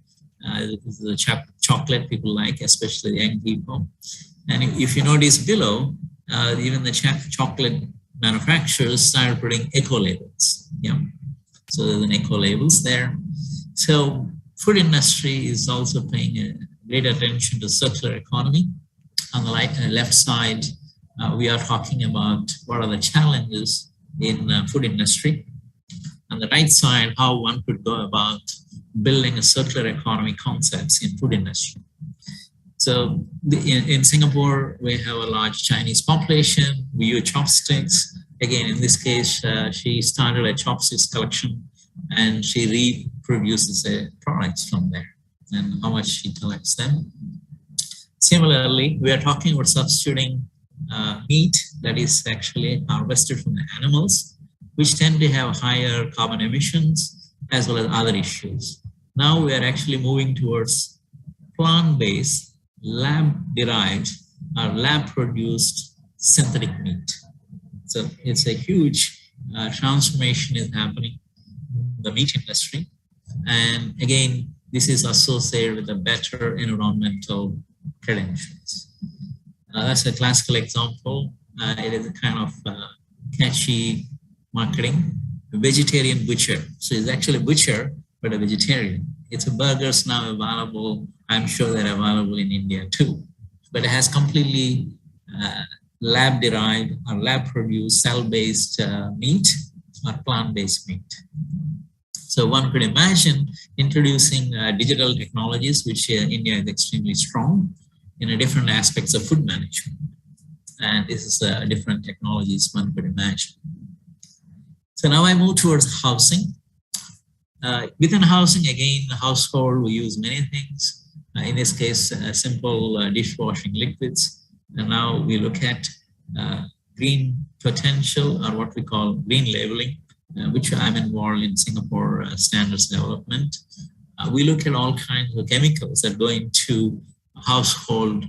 This is the chocolate people like, especially the young people. And if you notice below, even the chocolate manufacturers started putting eco labels. Yeah, so there's an eco labels there. So food industry is also paying great attention to circular economy. On the left side, we are talking about what are the challenges in food industry. On the right side, how one could go about building a circular economy concepts in food industry. So in Singapore, we have a large Chinese population. We use chopsticks. Again, in this case, she started a chopsticks collection and she reproduces products from there and how much she collects them. Similarly, we are talking about substituting meat that is actually harvested from the animals, which tend to have higher carbon emissions as well as other issues. Now we are actually moving towards plant-based, lab-derived or lab-produced synthetic meat. So it's a huge transformation is happening in the meat industry. And again, this is associated with a better environmental credentials. That's a classical example. It is a kind of catchy marketing. A vegetarian butcher. So it's actually a butcher, but a vegetarian. It's a burgers now available. I'm sure they're available in India too. But it has completely lab-derived or lab-produced cell-based meat or plant-based meat. So one could imagine introducing digital technologies, which India is extremely strong in different aspects of food management. And this is different technologies one could imagine. So now I move towards housing. Within housing, again, household, we use many things. In this case, simple dishwashing liquids. And now we look at green potential, or what we call green labeling, which I'm involved in Singapore standards development. We look at all kinds of chemicals that go into household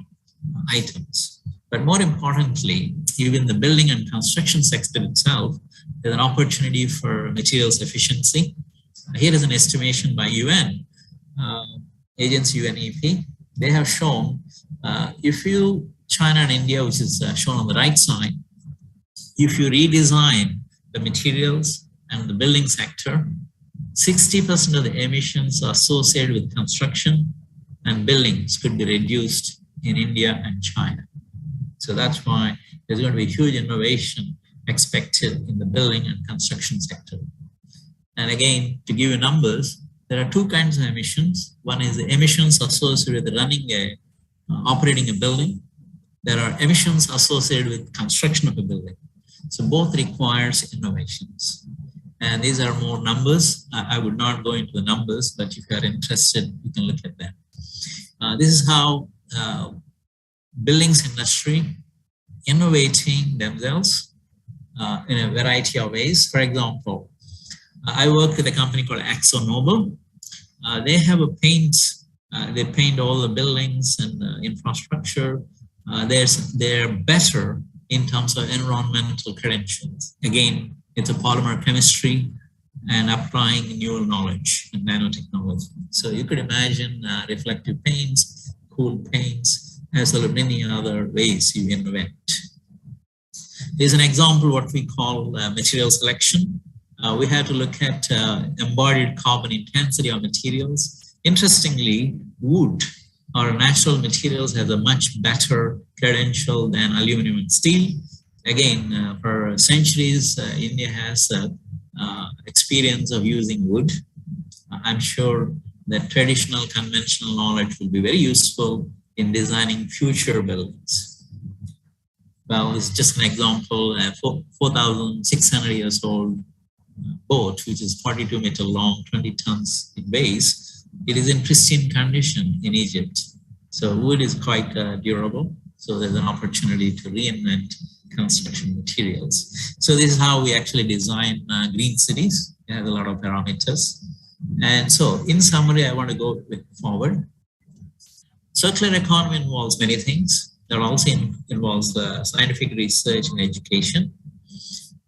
items. But more importantly, even the building and construction sector itself, there's an opportunity for materials efficiency. Here is an estimation by UN, agency UNEP. They have shown China and India, which is shown on the right side, if you redesign the materials and the building sector, 60% of the emissions associated with construction and buildings could be reduced in India and China. So that's why there's going to be huge innovation expected in the building and construction sector. And again, to give you numbers, there are two kinds of emissions. One is the emissions associated with running operating a building. There are emissions associated with construction of a building. So both requires innovations. And these are more numbers. I would not go into the numbers, but if you are interested, you can look at them. This is how buildings industry innovating themselves in a variety of ways. For example, I work with a company called AkzoNobel. They have a paint, they paint all the buildings and infrastructure. They're better in terms of environmental credentials. Again, it's a polymer chemistry and applying new knowledge and nanotechnology. So you could imagine reflective paints, cool paints, as well as many other ways you innovate. There's an example what we call material selection. We have to look at embodied carbon intensity of materials. Interestingly, wood or natural materials has a much better credential than aluminum and steel. Again, for centuries, India has experience of using wood. I'm sure that traditional conventional knowledge will be very useful in designing future buildings. Well, it's just an example, 4,600 years old boat, which is 42 meter long, 20 tons in base. It is in pristine condition in Egypt. So wood is quite durable. So there's an opportunity to reinvent construction materials. So this is how we actually design green cities. It has a lot of parameters. And so in summary, I want to go forward. Circular economy involves many things. That also involves scientific research and education.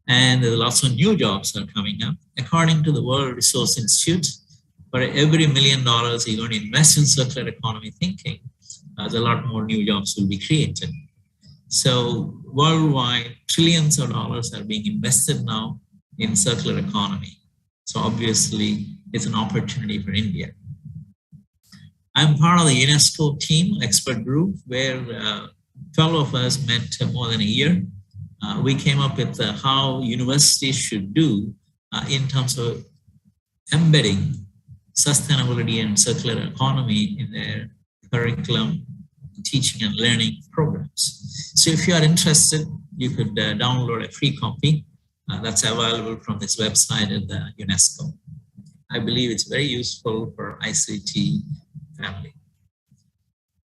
And there are lots of new jobs that are coming up. According to the World Resource Institute, for every $1 million you're going to invest in circular economy thinking, there's a lot more new jobs will be created. So worldwide, trillions of dollars are being invested now in circular economy. So obviously, it's an opportunity for India. I'm part of the UNESCO team expert group where 12 of us met more than a year. We came up with how universities should do in terms of embedding sustainability and circular economy in their curriculum, teaching and learning programs. So if you are interested, you could download a free copy that's available from this website at the UNESCO. I believe it's very useful for ICT family.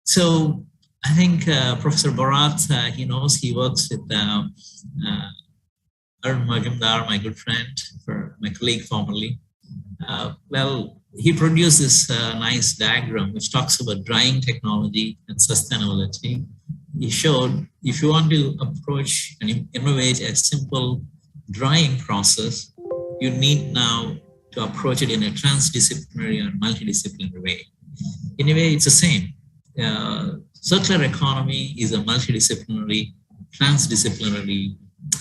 So I think Professor Bharat, he works with Arun Majumdar, my good friend, my colleague formerly. Well, he produced this nice diagram which talks about drying technology and sustainability. He showed if you want to approach and innovate a simple drying process, you need now to approach it in a transdisciplinary or multidisciplinary way. In a way, it's the same. Circular economy is a multidisciplinary, transdisciplinary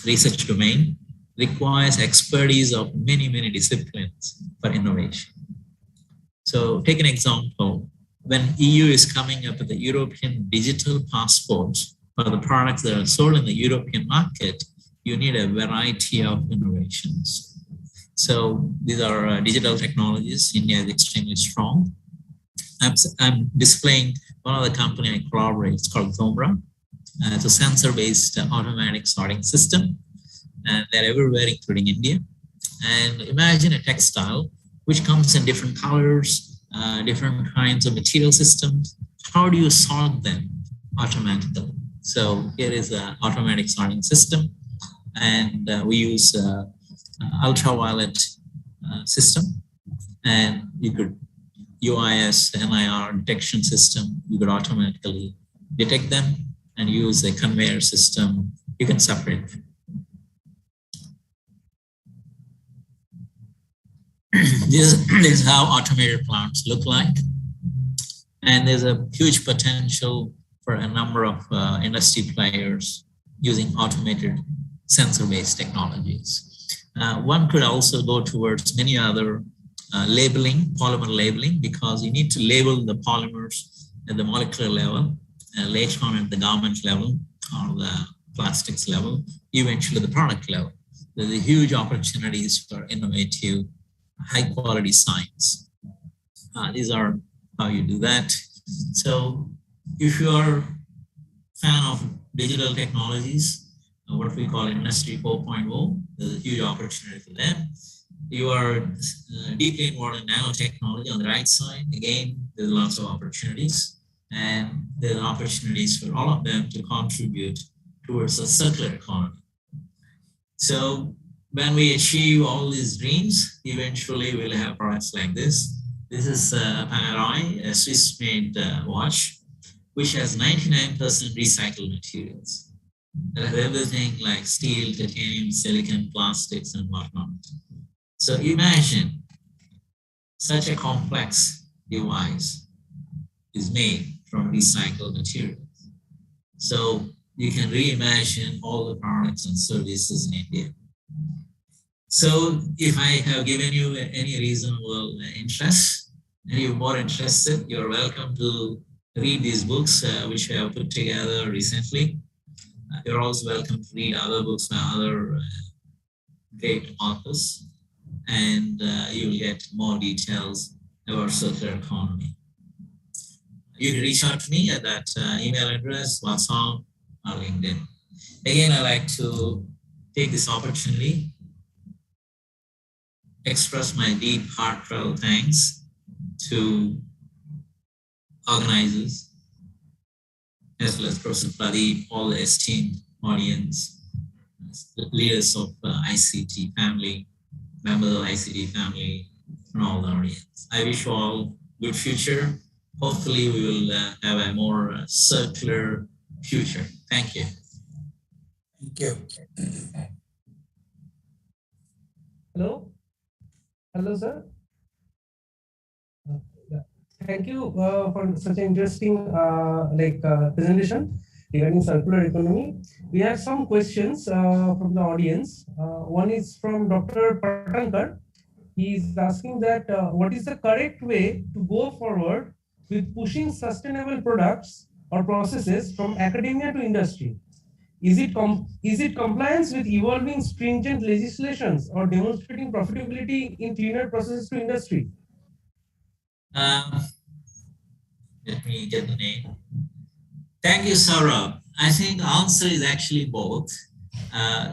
research domain, requires expertise of many, many disciplines for innovation. So take an example. When EU is coming up with the European digital passports for the products that are sold in the European market, you need a variety of innovations. So these are digital technologies. India is extremely strong. I'm displaying one of the company I collaborate. It's called Zomra. It's a sensor-based automatic sorting system. And they're everywhere, including India. And imagine a textile which comes in different colors, different kinds of material systems. How do you sort them automatically? So here is an automatic sorting system. And we use ultraviolet system. And you could UIS, NIR detection system, you could automatically detect them and use a conveyor system. You can separate them. This is how automated plants look like. And there's a huge potential for a number of industry players using automated sensor-based technologies. One could also go towards many other labeling, polymer labeling, because you need to label the polymers at the molecular level, later on at the garment level or the plastics level, eventually the product level. There's a huge opportunities for innovative, high quality science. These are how you do that. So if you are a fan of digital technologies, what we call Industry 4.0, there's a huge opportunity for them. You are deeply involved in nanotechnology on the right side. Again, there's lots of opportunities, and there are opportunities for all of them to contribute towards a circular economy. So when we achieve all these dreams, eventually we'll have products like this. This is Panerai, a Swiss-made watch, which has 99% recycled materials. It has everything like steel, titanium, silicon, plastics, and whatnot. So imagine such a complex device is made from recycled materials. So you can reimagine all the products and services in India. So if I have given you any reasonable interest and you're more interested, you're welcome to read these books which I have put together recently. You're also welcome to read other books by other great authors, and you'll get more details about circular economy. You can reach out to me at that email address, WhatsApp, or LinkedIn. Again, I'd like to take this opportunity express my deep heartfelt thanks to organizers, as well as Professor Pradeep, all the esteemed audience, leaders of ICT family, members of ICT family, and all the audience. I wish you all good future. Hopefully we will have a more circular future. Thank you. Thank you. Hello. Hello, sir. Thank you for such an interesting presentation regarding circular economy. We have some questions from the audience. One is from Dr. Patankar. He is asking that what is the correct way to go forward with pushing sustainable products or processes from academia to industry? Is it compliance with evolving stringent legislations or demonstrating profitability in cleaner processes to industry? Let me get the name. Thank you, Saurabh. I think the answer is actually both.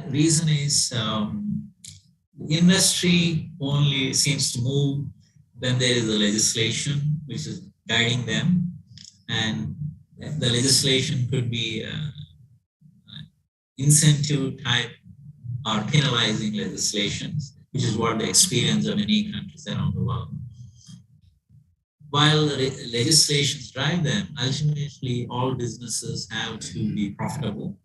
Reason is industry only seems to move when there is a legislation which is guiding them, and the legislation could be incentive type or penalizing legislations, which is what the experience of many countries around the world. While the legislations drive them, ultimately all businesses have to be profitable.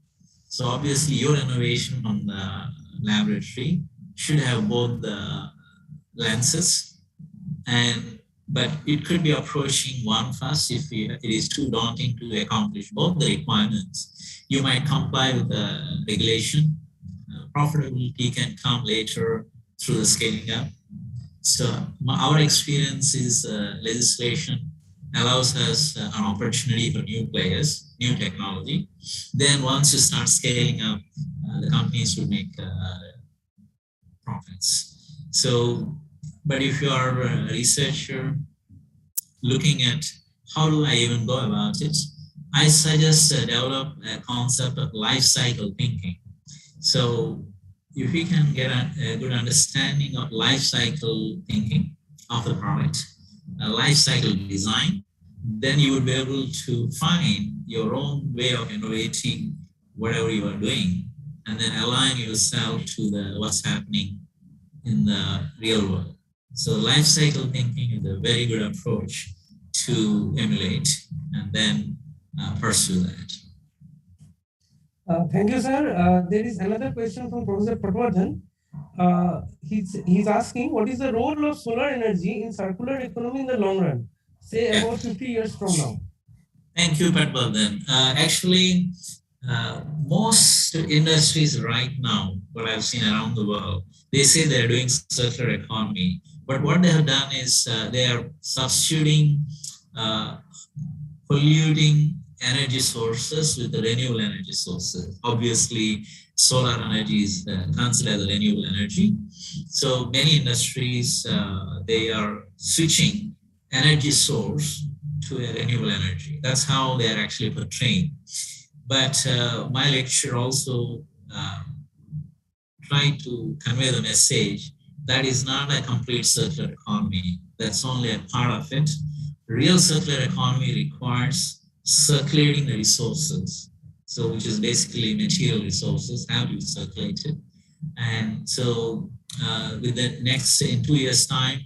So obviously your innovation from the laboratory should have both the lenses, but it could be approaching one first if it is too daunting to accomplish both the requirements. You might comply with the regulation. Profitability can come later through the scaling up. So our experience is legislation allows us an opportunity for new players, new technology. Then once you start scaling up, the companies will make profits. So, but if you are a researcher looking at how do I even go about it, I suggest develop a concept of life cycle thinking. So if we can get a good understanding of life cycle thinking of the product, life cycle design, then you would be able to find your own way of innovating whatever you are doing, and then align yourself to what's happening in the real world. So life cycle thinking is a very good approach to emulate and then pursue that. Thank you, sir. There is another question from Professor Patwardhan. He's asking, what is the role of solar energy in circular economy in the long run, say about 50 years from now? Thank you, Patwardhan. Actually, most industries right now, what I've seen around the world, they say they're doing circular economy, but what they have done is they are substituting polluting energy sources with the renewable energy sources. Obviously, solar energy is considered as a renewable energy. So many industries, they are switching energy source to a renewable energy. That's how they are actually portraying. But my lecture also tried to convey the message that is not a complete circular economy. That's only a part of it. Real circular economy requires circulating the resources, so which is basically material resources, how do you circulate it? And so with the next, in 2 years' time,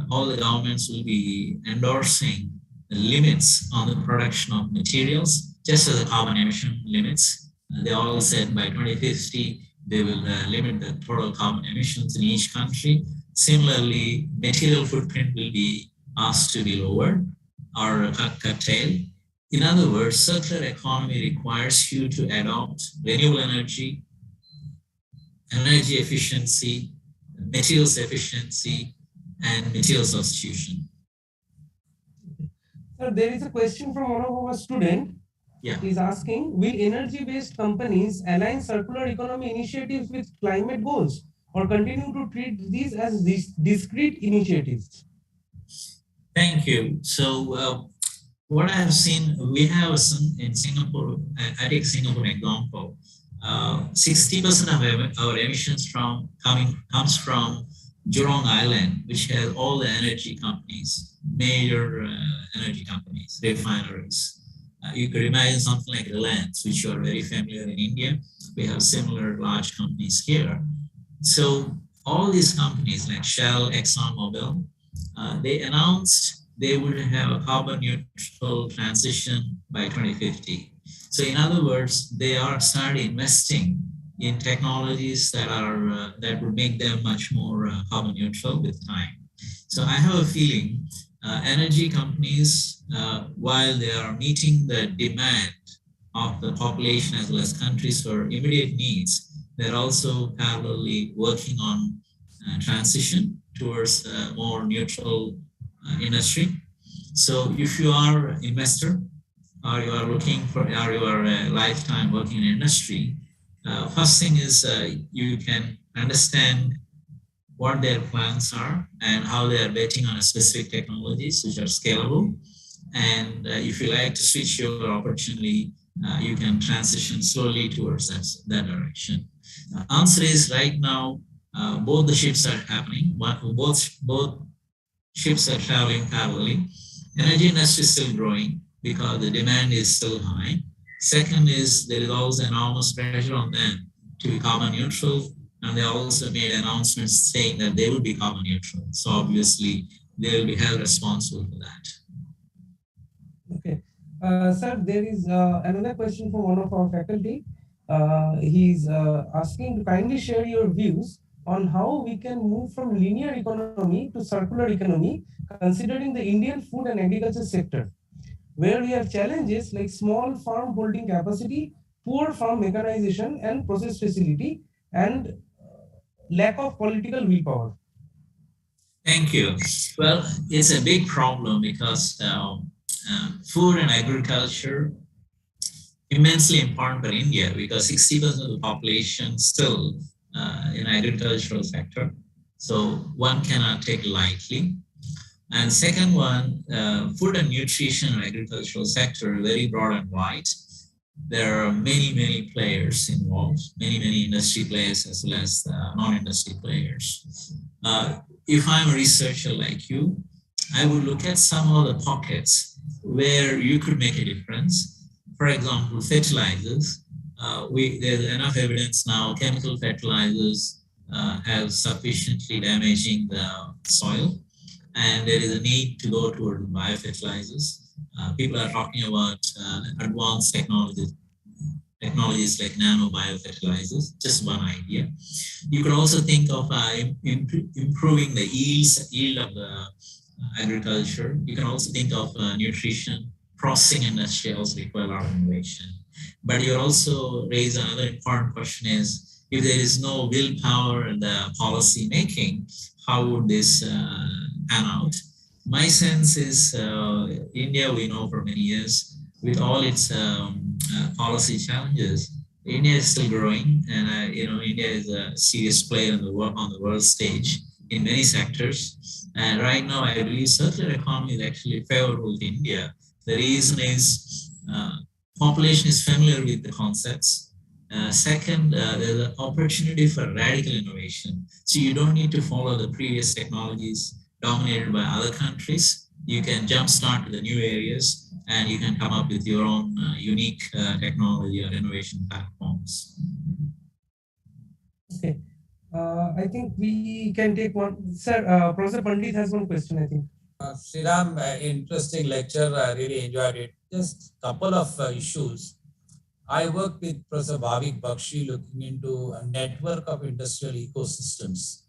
all the governments will be endorsing the limits on the production of materials, just as the carbon emission limits. They all said by 2050, they will limit the total carbon emissions in each country. Similarly, material footprint will be asked to be lowered or curtailed. In other words, circular economy requires you to adopt renewable energy, energy efficiency, materials efficiency, and material substitution. Sir, there is a question from one of our students. Yeah. He's asking, will energy-based companies align circular economy initiatives with climate goals or continue to treat these as discrete initiatives? Thank you. So what I have seen, we have in Singapore, I take Singapore example, 60% of our emissions comes from Jurong Island, which has all the energy companies, major energy companies, refineries. You could imagine something like Reliance, which you are very familiar in India, We have similar large companies here. So all these companies like Shell, ExxonMobil, they announced they would have a carbon neutral transition by 2050. So in other words, they are starting investing in technologies that are that would make them much more carbon neutral with time. So I have a feeling energy companies, while they are meeting the demand of the population as well as countries for immediate needs, they're also parallelly working on transition towards a more neutral industry. So if you are an investor or you are looking for, or you are a lifetime working in industry, first thing is you can understand what their plans are and how they are betting on a specific technologies which are scalable. And if you like to switch your opportunity, you can transition slowly towards that direction. Answer is right now, both the shifts are happening. Both ships are traveling parallelly. Energy industry is still growing because the demand is still high. Second is there is also enormous pressure on them to be carbon neutral, and they also made announcements saying that they will be carbon neutral. So obviously they will be held responsible for that. Okay. Sir, there is another question from one of our faculty. He's asking to kindly share your views on how we can move from linear economy to circular economy, considering the Indian food and agriculture sector, where we have challenges like small farm holding capacity, poor farm mechanization and process facility, and lack of political willpower. Thank you. Well, it's a big problem because food and agriculture immensely important for India because 60% of the population still in agricultural sector. So one cannot take lightly. And second one, food and nutrition and agricultural sector, very broad and wide. There are many players involved, many industry players as well as non-industry players. If I'm a researcher like you, I would look at some of the pockets where you could make a difference. For example, fertilizers. There's enough evidence now chemical fertilizers have sufficiently damaging the soil, and there is a need to go toward biofertilizers. People are talking about advanced technologies like nano biofertilizers, just one idea. You could also think of improving the yield of the agriculture. You can also think of nutrition, processing industry also require a lot of innovation. But you also raise another important question is, if there is no willpower in the policy making, how would this pan out? My sense is India, we know for many years, with all its policy challenges, India is still growing, and India is a serious player on the world stage in many sectors. And right now, I believe circular economy is actually favorable to India. The reason is population is familiar with the concepts. Second, there's an opportunity for radical innovation. So you don't need to follow the previous technologies dominated by other countries. You can jumpstart to the new areas and you can come up with your own unique technology or innovation platforms. Okay. I think we can take one. Sir, Professor Pandit has one question, I think. Seeram, interesting lecture. I really enjoyed it. Just a couple of issues. I work with Professor Bhavik Bakshi looking into a network of industrial ecosystems.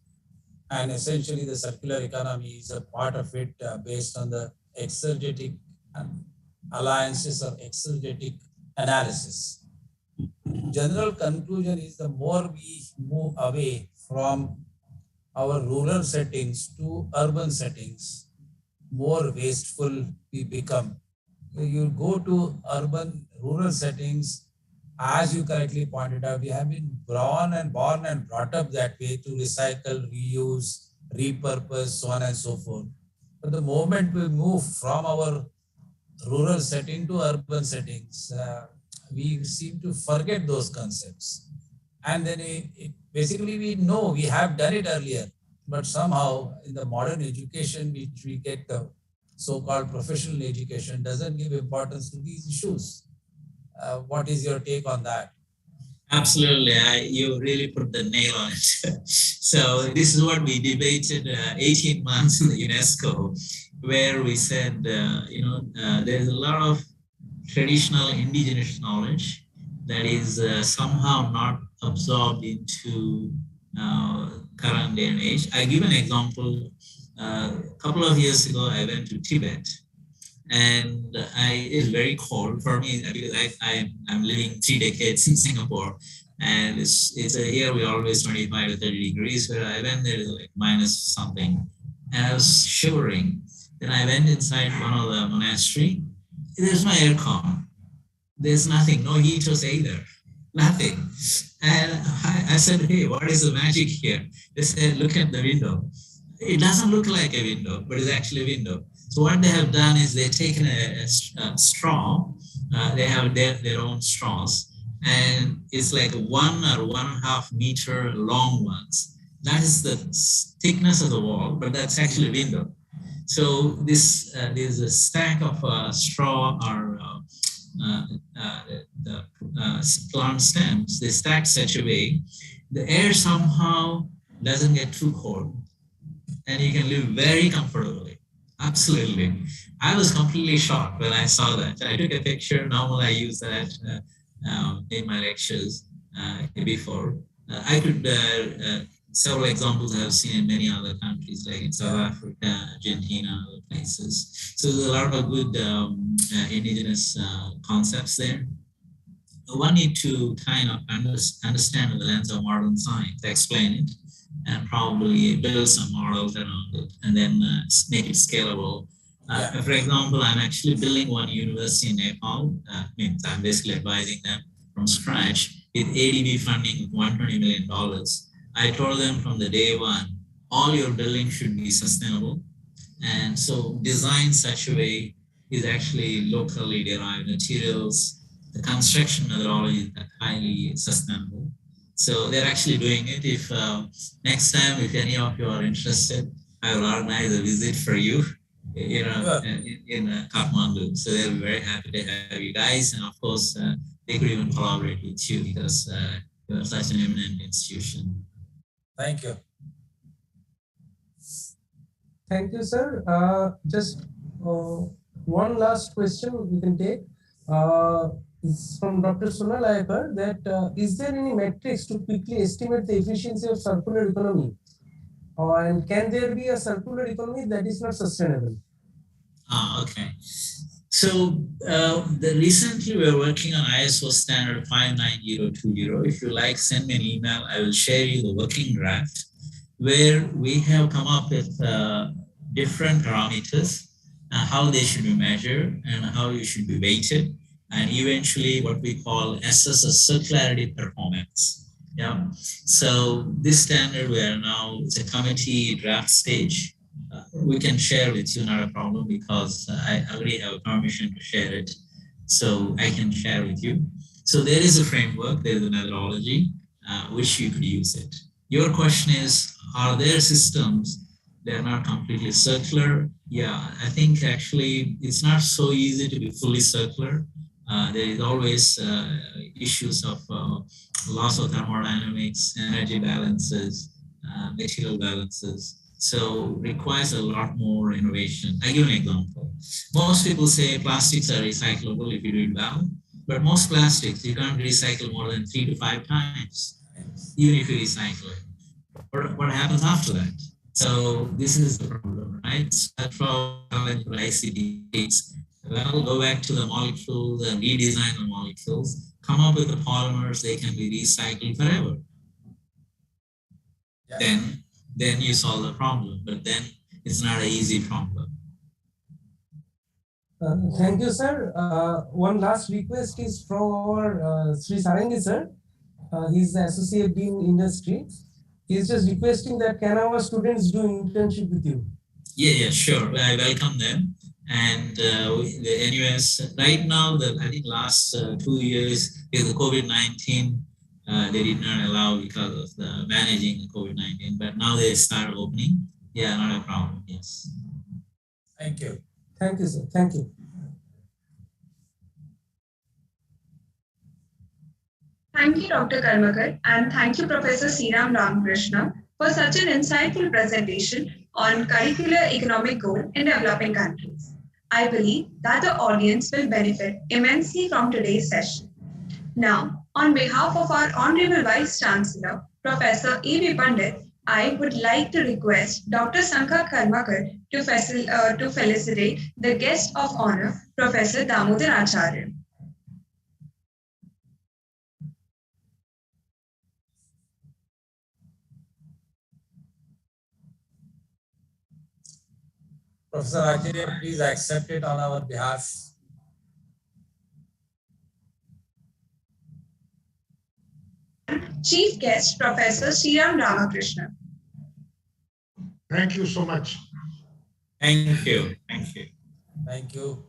And essentially the circular economy is a part of it based on the exergetic alliances or exergetic analysis. General conclusion is the more we move away from our rural settings to urban settings, more wasteful we become. You go to rural settings, as you correctly pointed out, we have been born and brought up that way to recycle, reuse, repurpose, so on and so forth. But the moment we move from our rural setting to urban settings, we seem to forget those concepts. And then basically we know we have done it earlier, but somehow in the modern education, which we get the so-called professional education, doesn't give importance to these issues. What is your take on that? Absolutely, you really put the nail on it. So this is what we debated 18 months in the UNESCO, where we said, there's a lot of traditional indigenous knowledge that is somehow not absorbed into current day and age. I give an example. A couple of years ago, I went to Tibet, and it's very cold for me because I'm living 3 decades in Singapore, and here we always 25 to 30 degrees. Where I went there, it was like minus something, and I was shivering. Then I went inside one of the monastery. There's no aircon. There's nothing, no heaters either, nothing. And I said, hey, what is the magic here? They said, look at the window. It doesn't look like a window, but it's actually a window. So what they have done is they've taken a straw. They have their own straws, and it's like 1 or 1.5 meter long ones. That is the thickness of the wall, but that's actually a window. So this there's a stack of straw or the plant stems. They stack such a way the air somehow doesn't get too cold, and you can live very comfortably. Absolutely. I was completely shocked when I saw that. I took a picture. Normally, I use that in my lectures before. I could, several examples I have seen in many other countries, like in South Africa, Argentina, other places. So there's a lot of good indigenous concepts there. One need to kind of understand the lens of modern science, explain it, and probably build some models around it, and then make it scalable. For example, I'm actually building one university in Nepal. Means I'm basically advising them from scratch with ADB funding of $120 million. I told them from the day one, all your building should be sustainable. And so design such a way is actually locally derived materials. The construction methodology is highly sustainable. So they're actually doing it. If next time, if any of you are interested, I will organize a visit for you, in Kathmandu. So they'll be very happy to have you guys. And of course, they could even collaborate with you because you are such an eminent institution. Thank you. Thank you, sir. Just one last question we can take. It's from Dr. Sunal. I heard that is there any metrics to quickly estimate the efficiency of circular economy? And can there be a circular economy that is not sustainable? Okay. So recently we're working on ISO standard 59020. If you like, send me an email. I will share you the working draft where we have come up with different parameters, how they should be measured and how you should be weighted, and eventually what we call assess a circularity performance. Yeah. So this standard we are now, it's a committee draft stage. We can share with you, not a problem, because I already have permission to share it. So I can share with you. So there is a framework, there is a methodology, which you could use it. Your question is, are there systems that are not completely circular? Yeah, I think actually it's not so easy to be fully circular. There is always issues of loss of thermodynamics, energy balances, material balances. So requires a lot more innovation. I give an example. Most people say plastics are recyclable if you do it well, but most plastics you can't recycle more than 3 to 5 times, even if you recycle it. What happens after that? So this is the problem, right? So that's how ICT. Well, go back to the molecules and redesign the molecules, come up with the polymers, they can be recycled forever. Yeah. Then you solve the problem, but then it's not an easy problem. Thank you, sir. One last request is from our Shri Sarangi, sir. He's the Associate Dean Industry. He's just requesting that can our students do internship with you? Yeah, sure. I welcome them. And anyways, right now, I think last 2 years, is the COVID-19, they did not allow because of the managing the COVID-19, but now they start opening. Yeah, not a problem, yes. Thank you. Thank you, sir. Thank you. Thank you, Dr. Karmakar, and thank you, Professor Seeram Ramakrishna, for such an insightful presentation on curricular economic goal in developing countries. I believe that the audience will benefit immensely from today's session. Now, on behalf of our Honorable Vice Chancellor, Professor E.V. Pandit, I would like to request Dr. Sankha Karmakar to felicitate the guest of honor, Professor Damodar Acharya. Professor Acharya, please accept it on our behalf. Chief guest, Professor Seeram Ramakrishna. Thank you so much. Thank you. Thank you. Thank you.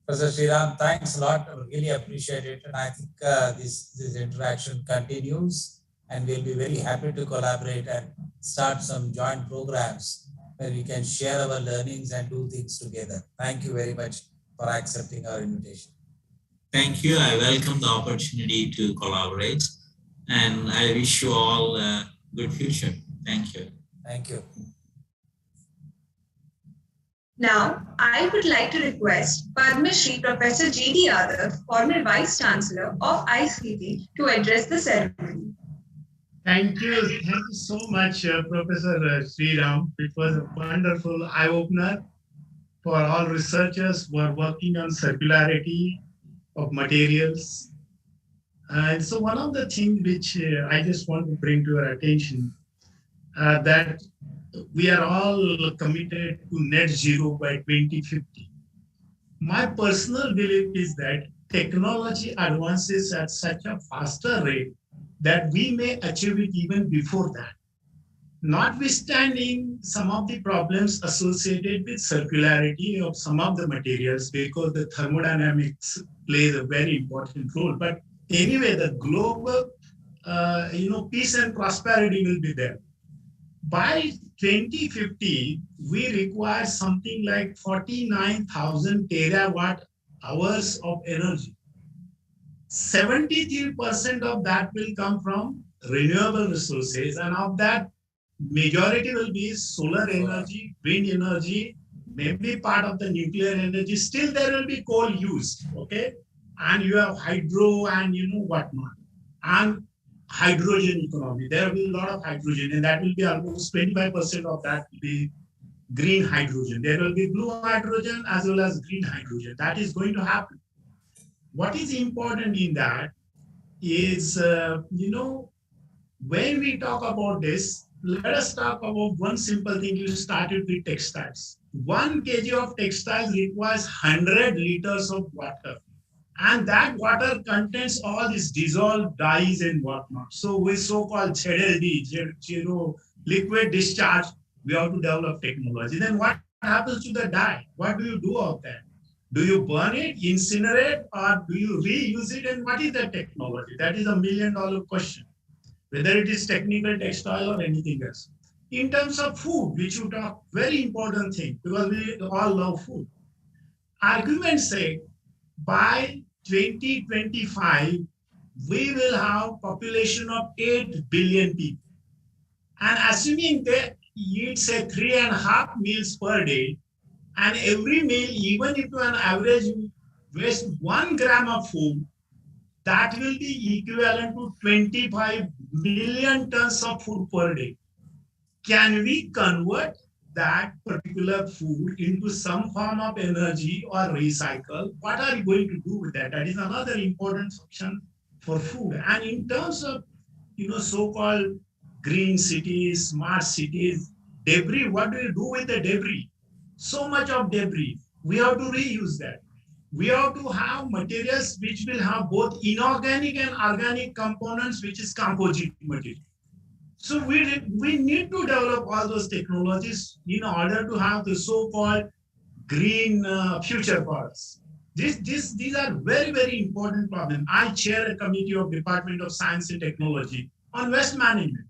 Professor Shriram, thanks a lot. I really appreciate it. And I think this interaction continues, and we'll be very happy to collaborate and start some joint programs where we can share our learnings and do things together. Thank you very much for accepting our invitation. Thank you. I welcome the opportunity to collaborate, and I wish you all a good future. Thank you. Thank you. Now, I would like to request Padma Shri Professor J.D. Yadav, former Vice Chancellor of ICT, to address the ceremony. Thank you so much, Professor Sriram. It was a wonderful eye-opener for all researchers who are working on circularity of materials. And so one of the things which I just want to bring to your attention, that we are all committed to net zero by 2050. My personal belief is that technology advances at such a faster rate that we may achieve it even before that. Notwithstanding some of the problems associated with circularity of some of the materials, because the thermodynamics plays a very important role. But anyway, the global peace and prosperity will be there. By 2050, we require something like 49,000 terawatt hours of energy. 73% of that will come from renewable resources, and of that, majority will be solar energy, wind energy, maybe part of the nuclear energy. Still, there will be coal used, okay? And you have hydro and whatnot. And hydrogen economy. There will be a lot of hydrogen, and that will be almost 25% of that will be green hydrogen. There will be blue hydrogen as well as green hydrogen. That is going to happen. What is important in that is, when we talk about this, let us talk about one simple thing. You started with textiles. 1 kg of textiles requires 100 liters of water. And that water contains all these dissolved dyes and whatnot. So with so-called ZLD, liquid discharge, we have to develop technology. Then what happens to the dye? What do you do of that? Do you burn it, incinerate, or do you reuse it? And what is the technology? That is $1 million question, whether it is technical, textile, or anything else. In terms of food, which you talk, very important thing, because we all love food. Arguments say, by 2025, we will have population of 8 billion people. And assuming they eat, say, 3.5 meals per day, and every meal, even if on average you waste 1 gram of food, that will be equivalent to 25 million tons of food per day. Can we convert that particular food into some form of energy or recycle? What are you going to do with that? That is another important function for food. And in terms of, so-called green cities, smart cities, debris, what do you do with the debris? So much of debris, we have to reuse that. We have to have materials which will have both inorganic and organic components, which is composite material. So we need to develop all those technologies in order to have the so-called green future for us. These are very, very important problems. I chair a committee of Department of Science and Technology on waste management.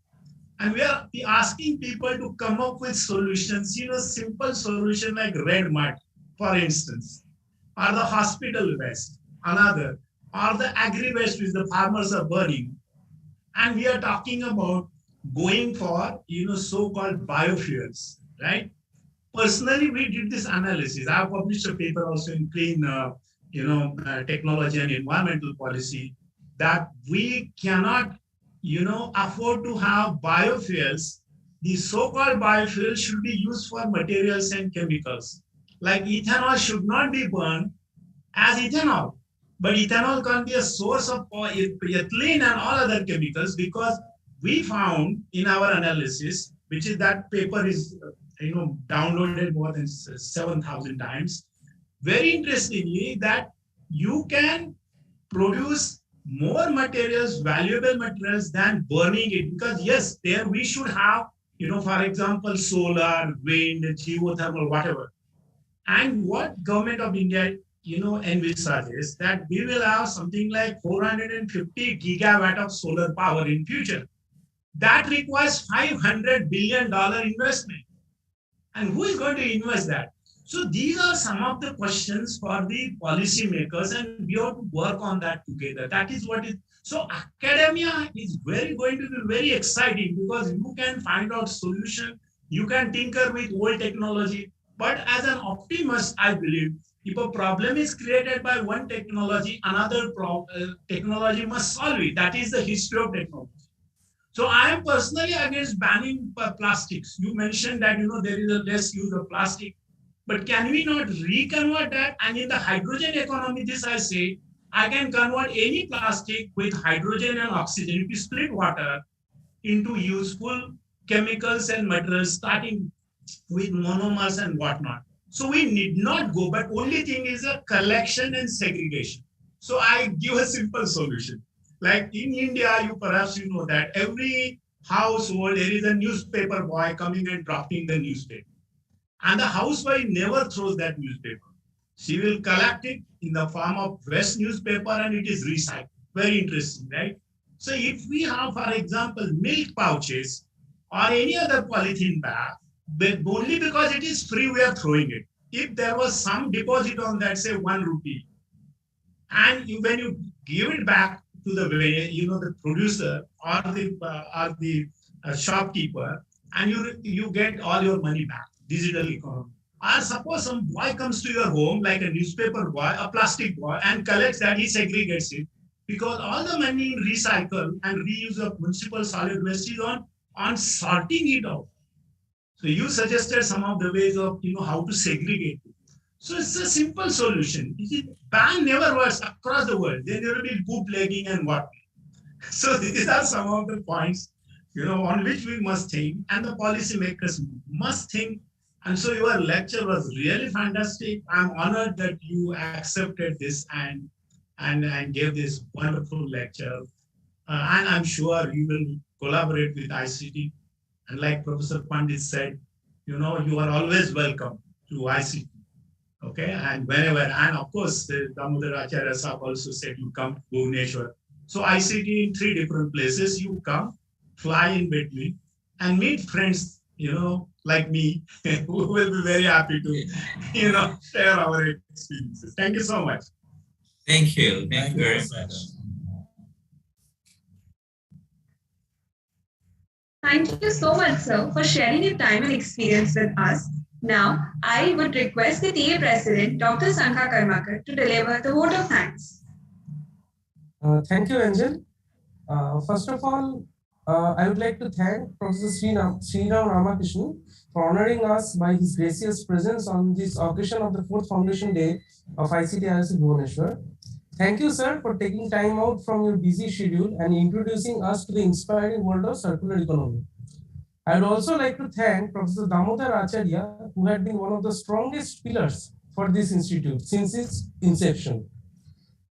And we are asking people to come up with solutions, simple solution like red mud, for instance, or the hospital waste, another. or the agri-waste which the farmers are burning. And we are talking about going for, so-called biofuels, right? Personally, we did this analysis. I have published a paper also in Clean, Technology and Environmental Policy, that we cannot, afford to have biofuels. The so-called biofuels should be used for materials and chemicals. Like ethanol should not be burned as ethanol, but ethanol can be a source of ethylene and all other chemicals, because we found in our analysis, which is that paper is downloaded more than 7,000 times. Very interestingly, that you can produce more materials, valuable materials, than burning it. Because yes, there we should have, for example, solar, wind, geothermal, whatever. And what government of India, envisages that we will have something like 450 gigawatt of solar power in future. That requires $500 billion investment. And who is going to invest that? So these are some of the questions for the policymakers, and we have to work on that together. That is what is. So academia is going to be very exciting, because you can find out solution, you can tinker with old technology. But as an optimist, I believe if a problem is created by one technology, another technology must solve it. That is the history of technology. So I am personally against banning plastics. You mentioned that there is a less use of plastic, but can we not reconvert that? And in the hydrogen economy, this I say, I can convert any plastic with hydrogen and oxygen. If you split water into useful chemicals and materials, starting with monomers and whatnot. So we need not go, but only thing is a collection and segregation. So I give a simple solution. Like in India, you perhaps know that every household, there is a newspaper boy coming and dropping the newspaper. And the housewife never throws that newspaper. She will collect it in the form of fresh newspaper, and it is recycled. Very interesting, right? So if we have, for example, milk pouches or any other polythene bag, but only because it is free, we are throwing it. If there was some deposit on that, say 1 rupee, and when you give it back to the the producer or the shopkeeper, and you get all your money back, digital economy. Or suppose some boy comes to your home, like a newspaper boy, a plastic boy, and collects that, he segregates it, because all the money in recycle and reuse of municipal solid waste is on sorting it out. So you suggested some of the ways of how to segregate it. So it's a simple solution. Ban never works across the world. Then there will be bootlegging and what. So these are some of the points on which we must think, and the policymakers must think. And so your lecture was really fantastic. I'm honored that you accepted this and gave this wonderful lecture. And I'm sure you will collaborate with ICT. And like Professor Pandit said, you are always welcome to ICT. Okay, and whenever, and of course, the Damodar Acharya Sahab also said you come to Bhubaneswar. So ICT in 3 different places, you come, fly in between, and meet friends, like me, who will be very happy to, share our experiences. Thank you so much. Thank you. Thank you very much. Thank you so much, sir, for sharing your time and experience with us. Now, I would request the TA President, Dr. Sankha Karmakar, to deliver the vote of thanks. Thank you, Angel. First of all, I would like to thank Professor Shriram Ramakrishna for honoring us by his gracious presence on this occasion of the 4th Foundation Day of ICT-IOC Bhubaneswar. Thank you, sir, for taking time out from your busy schedule and introducing us to the inspiring world of circular economy. I would also like to thank Professor Damodar Acharya, who had been one of the strongest pillars for this institute since its inception.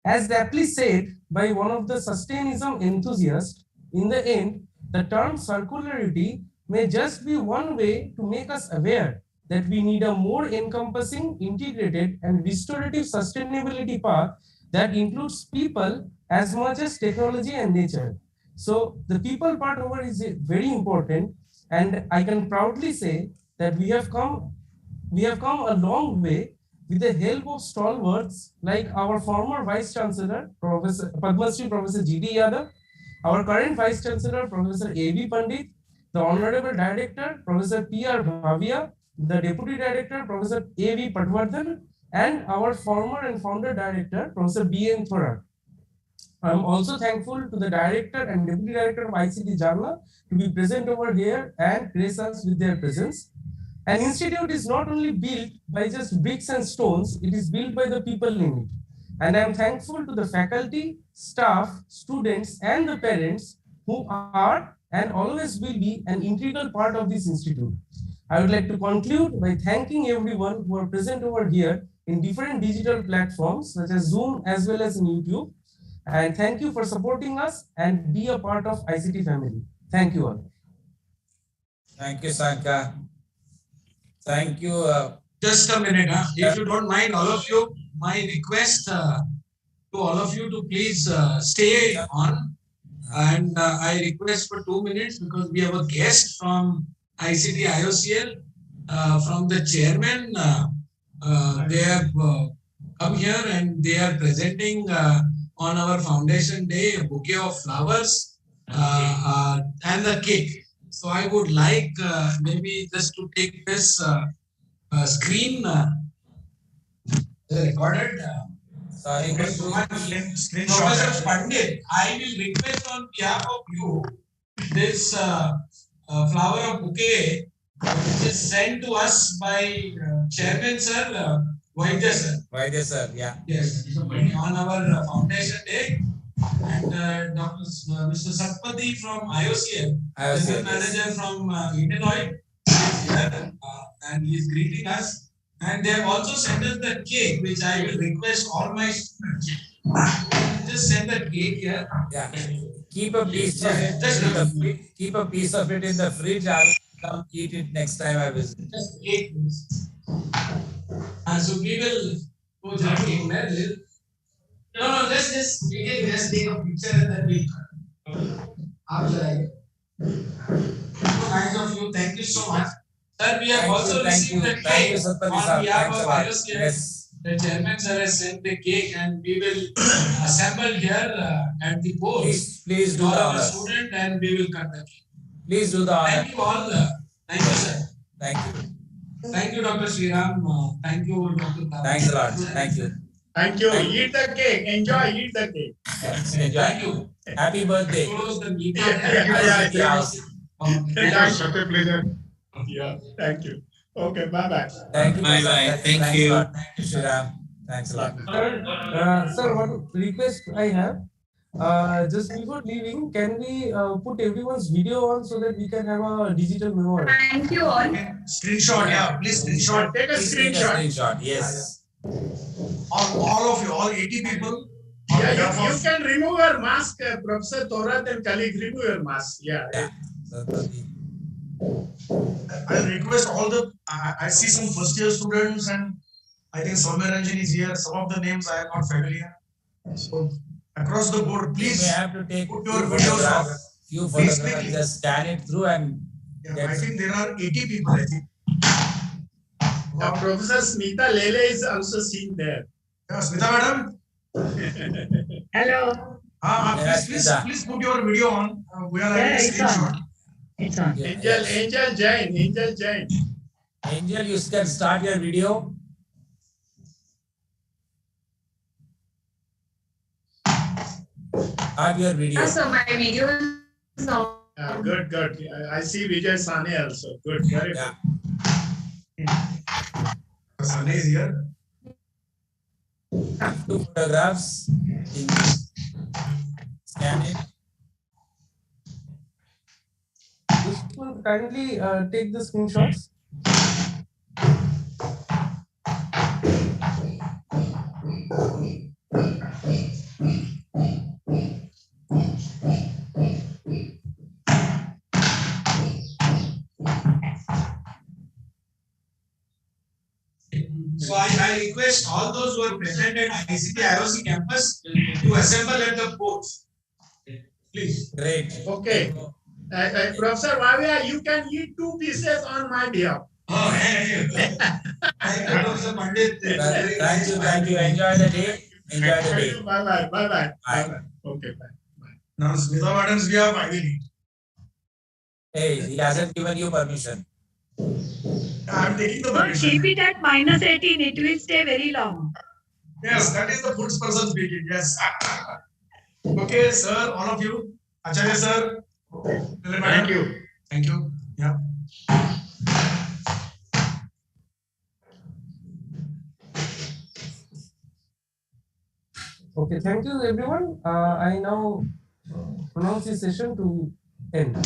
As aptly said by one of the sustainism enthusiasts, in the end, the term circularity may just be one way to make us aware that we need a more encompassing, integrated, and restorative sustainability path that includes people as much as technology and nature. So the people part over is very important, and I can proudly say that we have come a long way with the help of stalwarts like our former Vice Chancellor, Professor Padma Shri Professor G.D. Yadav, our current Vice Chancellor, Professor A.B. Pandit, the Honorable Director, Professor P.R. Bhavia, the Deputy Director, Professor A.V. Patwardhan, and our former and founder director, Professor B.N. Thorat. I am also thankful to the Director and Deputy Director of ICT Jalna to be present over here and grace us with their presence. An institute is not only built by just bricks and stones, it is built by the people in it. And I am thankful to the faculty, staff, students, and the parents who are and always will be an integral part of this institute. I would like to conclude by thanking everyone who are present over here in different digital platforms such as Zoom as well as in YouTube. And thank you for supporting us and be a part of ICT family. Thank you all. Thank you, Sanka. Thank you. Just a minute, if you don't mind, all of you, my request to all of you to please stay on. And I request for 2 minutes because we have a guest from ICT-IOCL, from the chairman. They have come here and they are presenting on our foundation day a bouquet of flowers and the cake. So I would like maybe just to take this screen recorded. Sorry, Professor Pandit, I will request on behalf of you this flower bouquet which is sent to us by Chairman Sir, Vaidya Sir. Vaidya Sir, yeah. Yes, on our foundation day. And Mr. Satpathy from IOCL, General Manager from Indian Oil, is here and he is greeting us. And they have also sent us the cake, which I will request all my students. Just send the cake here. Yeah. Keep a piece of it. Keep a piece of it in the fridge. I will come eat it next time I visit. Just cake. So we will go just cake there. No, just we can just take a picture and then we'll cut. After so nice of you. Thank you so much. Sir, we have also received the cake on behalf of IOCL. Yes. The chairman sir has sent the cake and we will assemble here at the post. Please do all the our honor. student and we will cut the cake. Please do the honor. Thank you all. Thank you, sir. Thank you. Thank you, Dr. Shriram. Thank you, Dr. Thanks a lot. Thank you. Thank you. Eat the cake. Enjoy. Eat the cake. Thank you. Happy birthday. Close the meeting. It's such a pleasure. Yeah. Thank you. Okay. Bye-bye. Thank you. Bye-bye. Thank you. Thank you, Shriram. Thanks a lot. Sir, one request I have. Just before leaving, can we put everyone's video on so that we can have a digital memory? Thank you all. Screenshot, yeah. Please screenshot. Take a Please take a screenshot. screenshot. Yes. All of you, all 80 people. Yeah, you can remove your mask, Professor Thorat and colleagues. Remove your mask. Yeah. I request all the, I see some first year students and I think Soumyaranjan is here. Some of the names I am not familiar. So across the board, please You may have to take put your videos off. few Please photographs, quickly. just scan it through and Yeah, I think there are 80 people, I think. Professor Smita Lele is also seen there. Yeah, Smita madam. Hello. Please put your video on. We are having a it's on. screenshot. It's on. Angel Jain. Angel, you can start your video. Start your video. So my video is on. Good. I see Vijay Sane also. Good. Very Yeah. good. Sunny is here. Two photographs. Scan it. Kindly take the screenshots. So I request all those who are present at ICT-IOC campus to assemble at the post. Please. Great. Okay. Professor Bhavia, you can eat 2 pieces on my behalf. Oh, thank you. Thank you, Professor Pandit. Thank you. Enjoy the day. Enjoy the day. Bye. Bye. Okay, bye. Now, Smita Madams, we have finally. Hey, he hasn't given you permission. I'm taking the Don't permission. keep it at -18. It will stay very long. Yes, that is the foods person speaking. Yes. Okay, sir, all of you. Acharya, sir. Thank you. Thank you. Yeah. Okay, thank you everyone. I now pronounce this session to end.